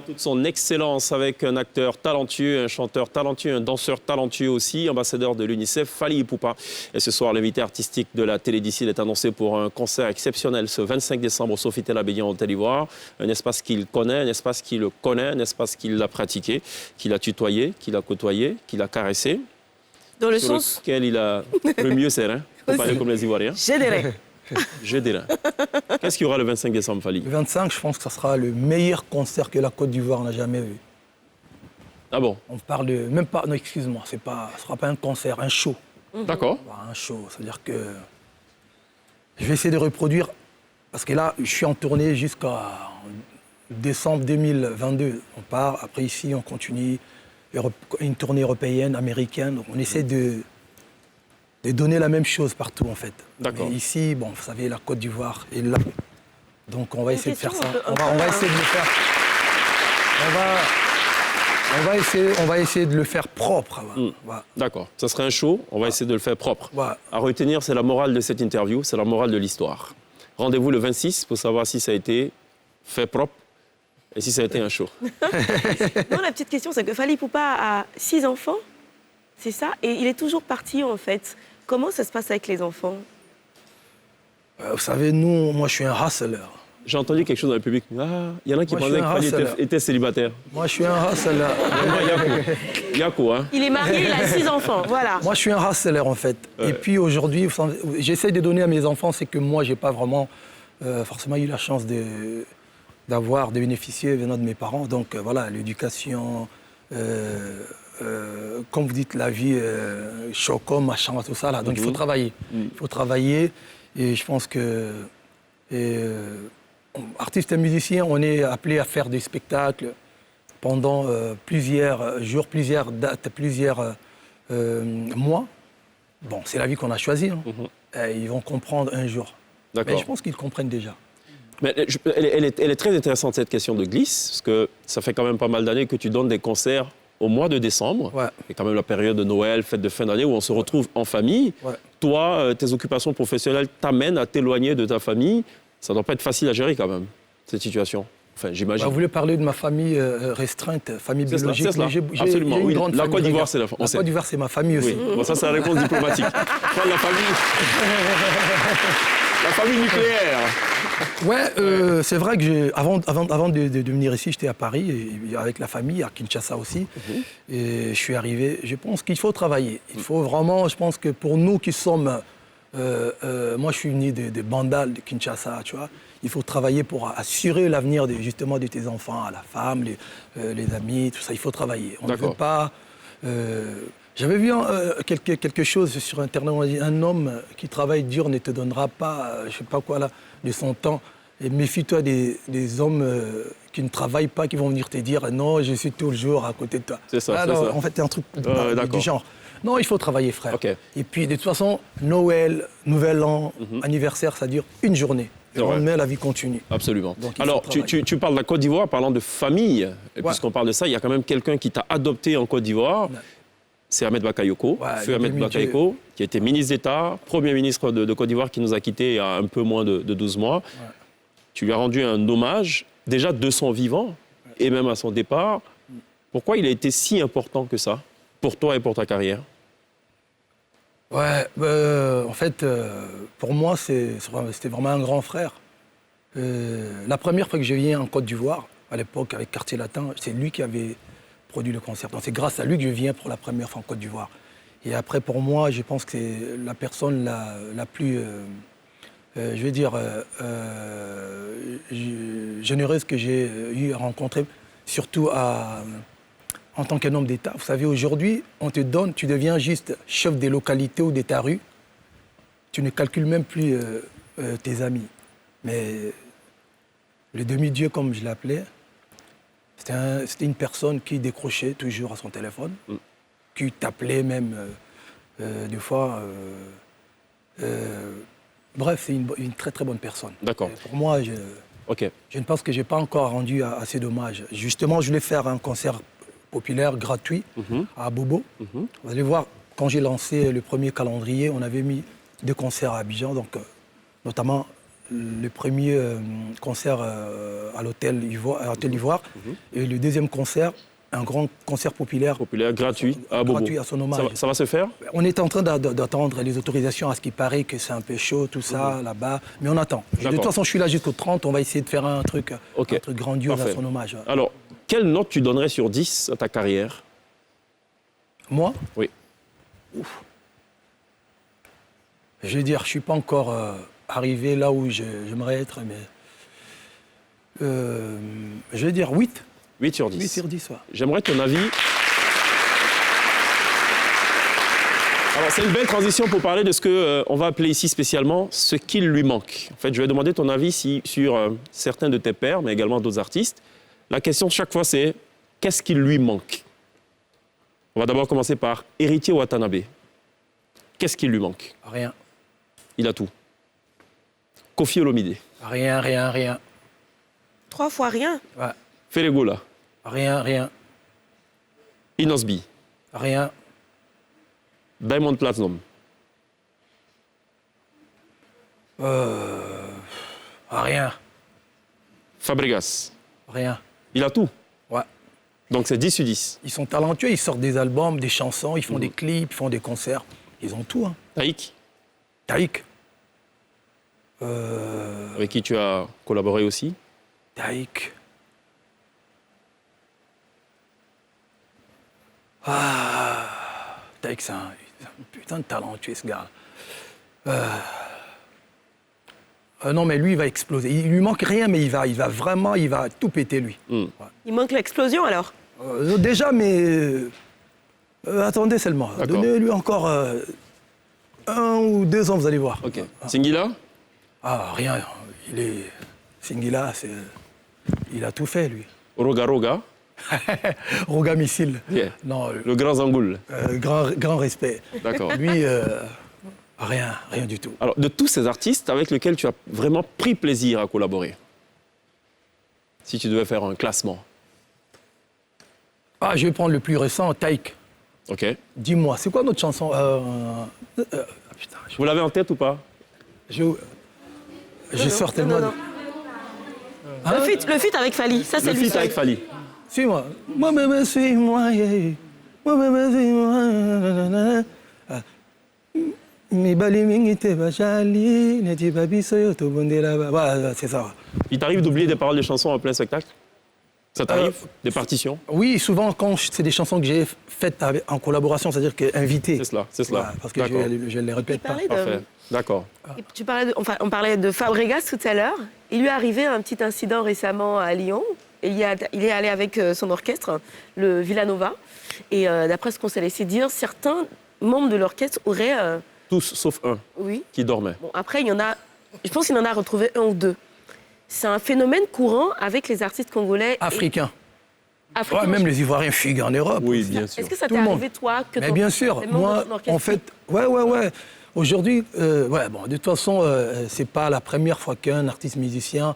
dans toute son excellence avec un acteur talentueux, un chanteur talentueux, un danseur talentueux aussi, ambassadeur de l'UNICEF, Fally Ipupa. Et ce soir, l'invité artistique de la télé d'ici est annoncé pour un concert exceptionnel ce 25 décembre au Sofitel Abidjan en Côte d'Ivoire. Un espace qu'il connaît, un espace qu'il connaît, un espace qu'il a pratiqué, qu'il a tutoyé, qu'il a côtoyé, qu'il a caressé.
Dans le
Sur
sens...
lequel il a le mieux serré, pour parler comme les Ivoiriens.
Je dirais.
Je dirais. Qu'est-ce qu'il y aura le 25 décembre, Fally?
Le 25, je pense que ce sera le meilleur concert que la Côte d'Ivoire n'a jamais vu.
Ah bon?
On parle de... Même pas... Non, excuse-moi, ce ne sera pas un concert, un show.
D'accord.
Un show, c'est-à-dire que... Je vais essayer de reproduire... Parce que là, je suis en tournée jusqu'à décembre 2022. On part, après ici, on continue une tournée européenne, américaine. Donc on essaie de donner la même chose partout, en fait.
D'accord.
Mais ici, bon, vous savez, la Côte d'Ivoire est là. Donc on va essayer de faire ça.
question,
On va essayer de le faire. On va essayer de le faire propre. Voilà.
D'accord. Ça serait un show, on va essayer de le faire propre.
Voilà.
À retenir, c'est la morale de cette interview, c'est la morale de l'histoire. Rendez-vous le 26 pour savoir si ça a été fait propre et si ça a été un show.
Non, la petite question, c'est que Fally Ipupa a 6 enfants, c'est ça? Et il est toujours parti, en fait. Comment ça se passe avec les enfants?
Vous savez, moi, je suis un hustler.
J'ai entendu quelque chose dans le public. Ah, il y en a qui
Moi, je
pensaient que
suis un
Fally
hustler.
était célibataire.
Moi, je suis un hustler.
Yako, hein?
Il est marié, il a 6 enfants, voilà.
Moi, je suis un hustler, en fait. Et puis, aujourd'hui, j'essaie de donner à mes enfants, c'est que moi, je n'ai pas vraiment forcément eu la chance de bénéficier venant de mes parents. Donc, voilà, l'éducation, comme vous dites, la vie, choco, machin, tout ça, là. Donc, il faut travailler. Il faut travailler. Et je pense que... artistes et musiciens, on est appelés à faire des spectacles pendant plusieurs jours, plusieurs dates, plusieurs mois. Bon, c'est la vie qu'on a choisie. Hein. Et ils vont comprendre un jour.
D'accord.
Mais je pense qu'ils comprennent déjà.
Mais elle est très intéressante, cette question de Glisse, parce que ça fait quand même pas mal d'années que tu donnes des concerts au mois de décembre.
Ouais.
C'est quand même la période de Noël, fête de fin d'année, où on se retrouve en famille.
Ouais.
Toi, tes occupations professionnelles t'amènent à t'éloigner de ta famille. Ça ne doit pas être facile à gérer quand même, cette situation. Enfin, j'imagine.
Vous voulez parler de ma famille restreinte, famille
C'est cela,
biologique.
c'est cela.
Mais j'ai
Absolument,
une
oui.
grande
La
famille,
Côte d'Ivoire,
regarde.
c'est la
La Côte d'Ivoire, c'est ma famille aussi.
Oui, bon, ça c'est la réponse diplomatique. Pas la famille nucléaire.
Ouais, c'est vrai que avant de venir ici, j'étais à Paris, et avec la famille, à Kinshasa aussi. Et je suis arrivé. Je pense qu'il faut travailler. Il faut vraiment, je pense que pour nous qui sommes... moi, je suis venu de Bandal, de Kinshasa, tu vois. Il faut travailler pour assurer l'avenir justement de tes enfants, la femme, les amis, tout ça. Il faut travailler. On ne veut pas... J'avais vu quelque chose sur Internet, on a dit un homme qui travaille dur ne te donnera pas, je ne sais pas quoi là, de son temps. Et méfie-toi des hommes qui ne travaillent pas, qui vont venir te dire non, je suis tout le jour à côté de toi.
C'est ça,
Alors,
c'est ça.
en fait, c'est un truc
d'accord.
du genre. Non, il faut travailler, frère.
Ok.
Et puis, de toute façon, Noël, Nouvel An, anniversaire, ça dure une journée. Le lendemain, la vie continue.
Absolument.
Donc, il
alors,
faut travailler.
tu parles de la Côte d'Ivoire, parlant de famille. Et puisqu'on parle de ça, il y a quand même quelqu'un qui t'a adopté en Côte d'Ivoire.
Ouais.
C'est Ahmed Bakayoko,
Ouais,
feu Ahmed Bakayoko, qui a été ministre d'État, premier ministre de Côte d'Ivoire, qui nous a quittés il y a un peu moins de 12 mois. Ouais. Tu lui as rendu un hommage, déjà de son vivant, et même à son départ. Pourquoi il a été si important que ça, pour toi et pour ta carrière?
Ouais, en fait, pour moi, c'était vraiment un grand frère. La première fois que je viens en Côte d'Ivoire, à l'époque avec Quartier Latin, c'est lui qui avait produit le concert. Donc c'est grâce à lui que je viens pour la première fois en Côte d'Ivoire. Et après, pour moi, je pense que c'est la personne la plus, je vais dire, généreuse que j'ai eu à rencontrer, surtout en tant qu'un homme d'État. Vous savez, aujourd'hui, on te donne, tu deviens juste chef des localités ou de ta rue. Tu ne calcules même plus tes amis. Mais le demi-dieu, comme je l'appelais, c'était une personne qui décrochait toujours à son téléphone, qui t'appelait même des fois. Bref, c'est une très très bonne personne.
D'accord.
Pour moi, je ne pense que je n'ai pas encore rendu assez d'hommage. Justement, je voulais faire un concert populaire, gratuit, à Bobo. Vous allez voir, quand j'ai lancé le premier calendrier, on avait mis 2 concerts à Abidjan, donc notamment le premier concert à l'hôtel Ivoire. Et le deuxième concert, un grand concert populaire.
Populaire, gratuit, à Bobo.
Gratuit à son hommage.
Ça va se faire?
On est en train d'attendre les autorisations, à ce qui paraît que c'est un peu chaud, tout ça, là-bas. Mais on attend. De toute façon, je suis là jusqu'au 30. On va essayer de faire un truc grandiose à son hommage.
Alors, quelle note tu donnerais sur 10 à ta carrière?
Moi?
Oui.
Ouf. Je veux dire, je ne suis pas encore arrivé là où j'aimerais être, mais... je veux dire 8.
8 sur 10.
8 sur 10, ouais.
J'aimerais ton avis. Alors, c'est une belle transition pour parler de ce qu'on va appeler ici spécialement ce qu'il lui manque. En fait, je vais demander ton avis sur certains de tes pairs, mais également d'autres artistes. La question chaque fois, c'est qu'est-ce qu'il lui manque? On va d'abord commencer par Héritier Watanabe. Qu'est-ce qu'il lui manque?
Rien.
Il a tout. Koffi Olomide.
Rien.
3 fois rien.
Ouais.
Feregola.
Rien.
Inosbi.
Rien.
Diamond Platinum.
Rien.
Fabregas.
Rien.
Il a tout.
Ouais.
Donc c'est 10 sur 10.
Ils sont talentueux, ils sortent des albums, des chansons, ils font des clips, ils font des concerts. Ils ont tout. Hein.
Taïk,
Taïk.
avec qui tu as collaboré aussi.
Taïk. Taïk, c'est un putain de talentueux, ce gars. Non, mais lui, il va exploser. Il lui manque rien, mais il va tout péter, lui.
Mm.
Ouais.
Il manque l'explosion alors.
Déjà, mais... attendez seulement.
D'accord.
Donnez-lui encore 1 ou 2 ans, vous allez voir.
Ok. Singila,
Ah, rien. Singila, il a tout fait, lui.
Roga Roga,
Roga Missile.
Yeah.
Non,
le grand Zangoul.
grand respect.
D'accord.
Lui, rien du tout.
Alors, de tous ces artistes avec lesquels tu as vraiment pris plaisir à collaborer, si tu devais faire un classement.
Ah, je vais prendre le plus récent, Taïk.
Ok.
Dis-moi, c'est quoi notre chanson putain,
Vous l'avez en tête ou pas?
je sors tellement...
Non. Le feat avec Fally, ça c'est
Le
lui.
feat avec Fally.
Suis-moi. Moi-même, suis-moi, yeah. Moi-même, suis-moi. Mi bali mingi te bajali, ne ti babi soyo to bonde là-bas. Voilà, c'est ça.
Il t'arrive d'oublier des paroles des chansons en plein spectacle? Ça t'arrive? Des partitions?
Oui, souvent, quand c'est des chansons que j'ai faites en collaboration, c'est-à-dire qu'invitées.
C'est cela, c'est cela.
Voilà, parce que je ne les répète pas.
Parfait. D'accord.
On parlait de Fabregas tout à l'heure. Il lui est arrivé un petit incident récemment à Lyon. Il est allé avec son orchestre, le Villanova. Et d'après ce qu'on s'est laissé dire, certains membres de l'orchestre auraient...
Tous sauf un
oui.
qui dormait.
Bon, après, je pense qu'il en a retrouvé 1 ou 2. C'est un phénomène courant avec les artistes congolais.
Africains.
Africains.
Ouais, même les Ivoiriens fuguent en Europe.
Oui, bien sûr.
Est-ce que ça
Tout
t'est
le monde.
arrivé, toi, que
Mais bien sûr,
les membres
moi,
de ton orchestre
en fait, ouais. Aujourd'hui, de toute façon, c'est pas la première fois qu'un artiste musicien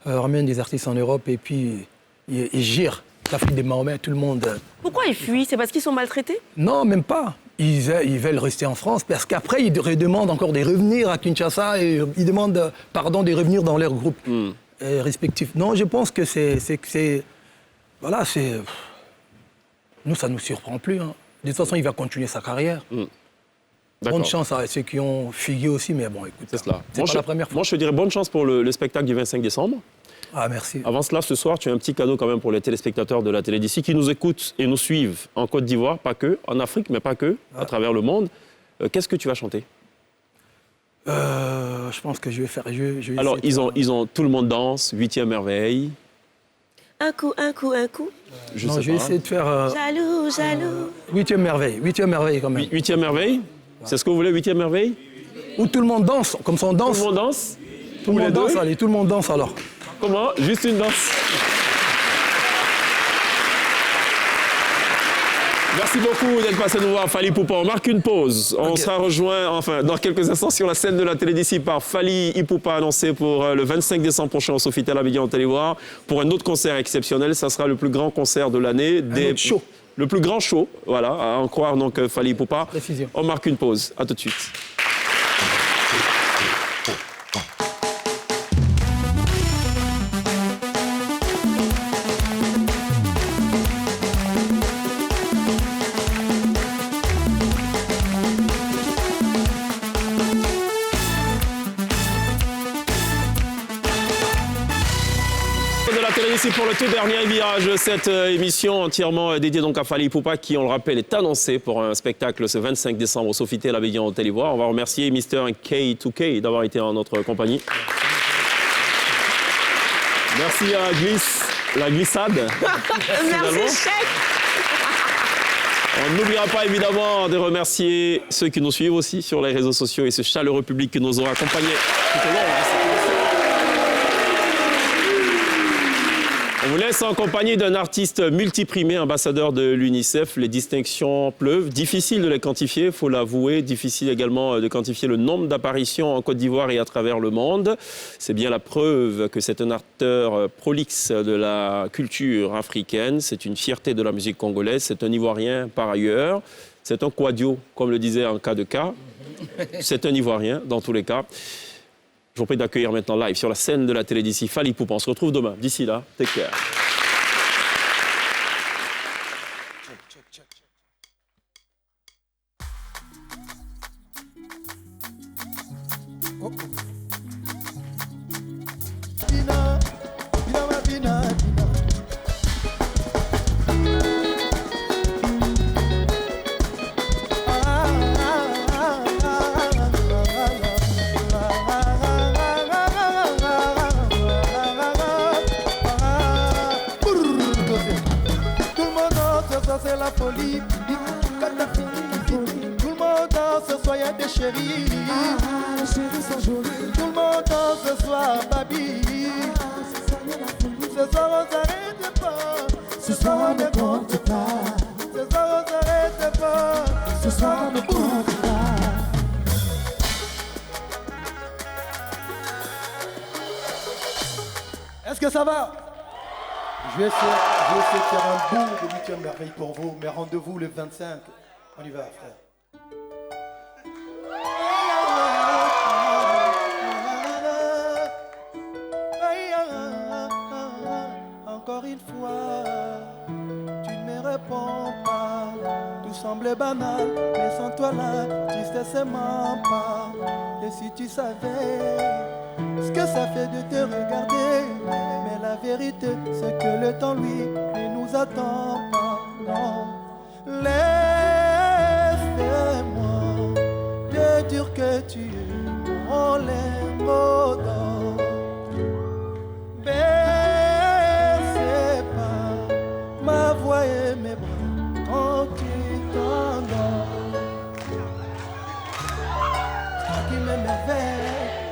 ramène des artistes en Europe et puis il gire l'Afrique des Mahomet, tout le monde.
Pourquoi ils fuient? C'est parce qu'ils sont maltraités?
Non, même pas. Ils veulent rester en France parce qu'après, ils demandent encore des revenir à Kinshasa et ils demandent pardon de revenir dans leur groupe respectif. Non, je pense que c'est... Voilà, c'est... Nous, ça ne nous surprend plus. Hein. De toute façon, il va continuer sa carrière. Bonne chance à ceux qui ont fugué aussi, mais bon, écoute,
c'est cela.
c'est pas la première fois.
Moi, je te dirais bonne chance pour le spectacle du 25 décembre.
Ah, merci.
Avant cela, ce soir, tu as un petit cadeau quand même pour les téléspectateurs de la télé d'ici qui nous écoutent et nous suivent en Côte d'Ivoire, pas que, en Afrique, mais pas que, à travers le monde. Qu'est-ce que tu vas chanter?
Je pense que je vais faire...
Alors, ils ont Tout le monde danse, 8e merveille.
Un coup.
Je
non,
sais
je vais
pas.
essayer de faire...
Jaloux.
8e merveille quand même.
8e merveille? C'est ce que vous voulez, 8e merveille?
Où tout le monde danse, comme ça on danse.
Tout le monde danse?
Tout le
les
monde
deux?
danse, allez, tout le monde danse alors.
Comment? Juste une danse. Merci beaucoup d'être passé nous voir, Fally Ipupa. On marque une pause. On sera rejoint dans quelques instants sur la scène de la télé d'ici par Fally Ipupa, annoncé pour le 25 décembre prochain au Sofitel Abidjan en Côte d'Ivoire pour un autre concert exceptionnel. Ça sera le plus grand concert de l'année.
autre show.
Le plus grand show, voilà, à en croire donc Fally Ipupa.
Précision.
On marque une pause. À tout de suite. voici pour le tout dernier virage de cette émission entièrement dédiée donc à Fally Ipupa qui, on le rappelle, est annoncé pour un spectacle ce 25 décembre au Sofitel Abidjan Hôtel Ivoire. On va remercier Mr. K2K d'avoir été en notre compagnie. Merci à la glissade.
Merci, chef.
On n'oubliera pas évidemment de remercier ceux qui nous suivent aussi sur les réseaux sociaux et ce chaleureux public qui nous aura accompagnés tout au long de cette émission. On vous laisse en compagnie d'un artiste multiprimé, ambassadeur de l'UNICEF. Les distinctions pleuvent. Difficile de les quantifier, il faut l'avouer. Difficile également de quantifier le nombre d'apparitions en Côte d'Ivoire et à travers le monde. C'est bien la preuve que c'est un acteur prolixe de la culture africaine. C'est une fierté de la musique congolaise. C'est un Ivoirien par ailleurs. C'est un quadio, comme le disait en cas de cas. C'est un Ivoirien dans tous les cas. Je vous prie d'accueillir maintenant live sur la scène de la télé d'ici Fally Ipupa. On se retrouve demain. D'ici là, take care.
C'est la folie. Tout le monde danse ce soir, y'a des chéris. Les chéris sont jolis. Tout le monde danse ce soir, baby. Ce soir on s'arrête pas. Ce soir on ne compte pas. Ce soir on s'arrête pas. Ce soir on ne compte pas. Est-ce que ça va? Je vais essayer de faire un bout de 8e merveille pour vous, mais rendez-vous le 25. On y va, frère. Encore une fois, tu ne me réponds pas. Tout semble banal, mais sans toi là, tristesse et pas. Et si tu savais ce que ça fait de te regarder, mais la vérité, c'est que le temps, lui, ne nous attend pas, non. Laisse-moi te dire que tu es mon lingot d'or. Baissez pas ma voix et mes bras quand tu t'endors. Toi qui m'émerveille,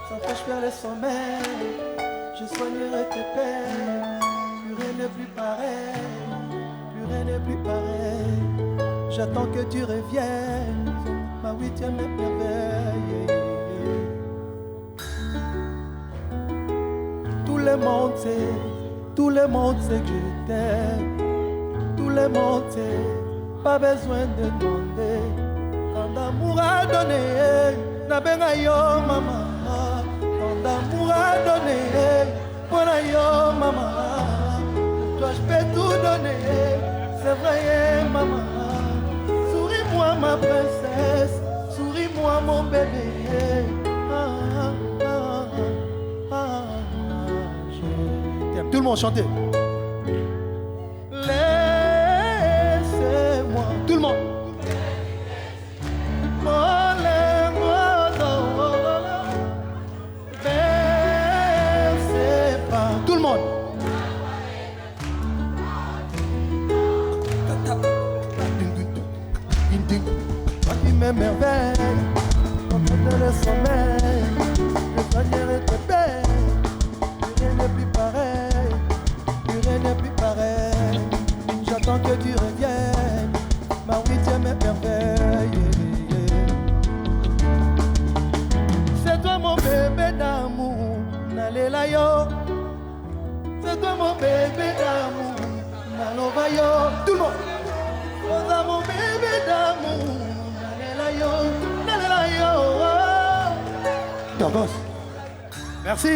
sans que je perds le sommeil, je soignerai tes peines. Plus rien n'est plus pareil, plus rien n'est plus pareil. J'attends que tu reviennes, ma 8e merveille. Tout le monde sait que je t'aime. Tout le monde sait, pas besoin de demander. Tant d'amour à donner, n'a ben yo maman. Tant d'amour à donner, pour yo maman. Toi je peux tout donner, c'est vrai maman. Souris-moi ma princesse, souris-moi mon bébé. Je t'aime. Tout le monde chantez. Laissez-moi, tout le monde. Tout le monde. Toi qui m'émerveille, quand tu te le sommeil, je soignerai tes peines. Plus rien n'est plus pareil, plus rien n'est plus pareil. J'attends que tu reviennes, ma 8e merveille. C'est toi mon bébé d'amour, n'allez là yo. C'est toi mon bébé d'amour, n'allons yo. Tout le monde. C'est toi mon bébé d'amour, n'allez là yo. Togos. Merci.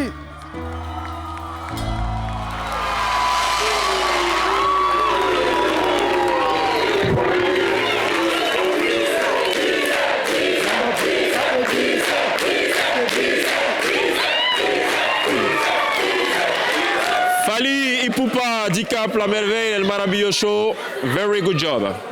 Fally Ipupa. Cap, La Merveille, El Maravilloso. Very good job.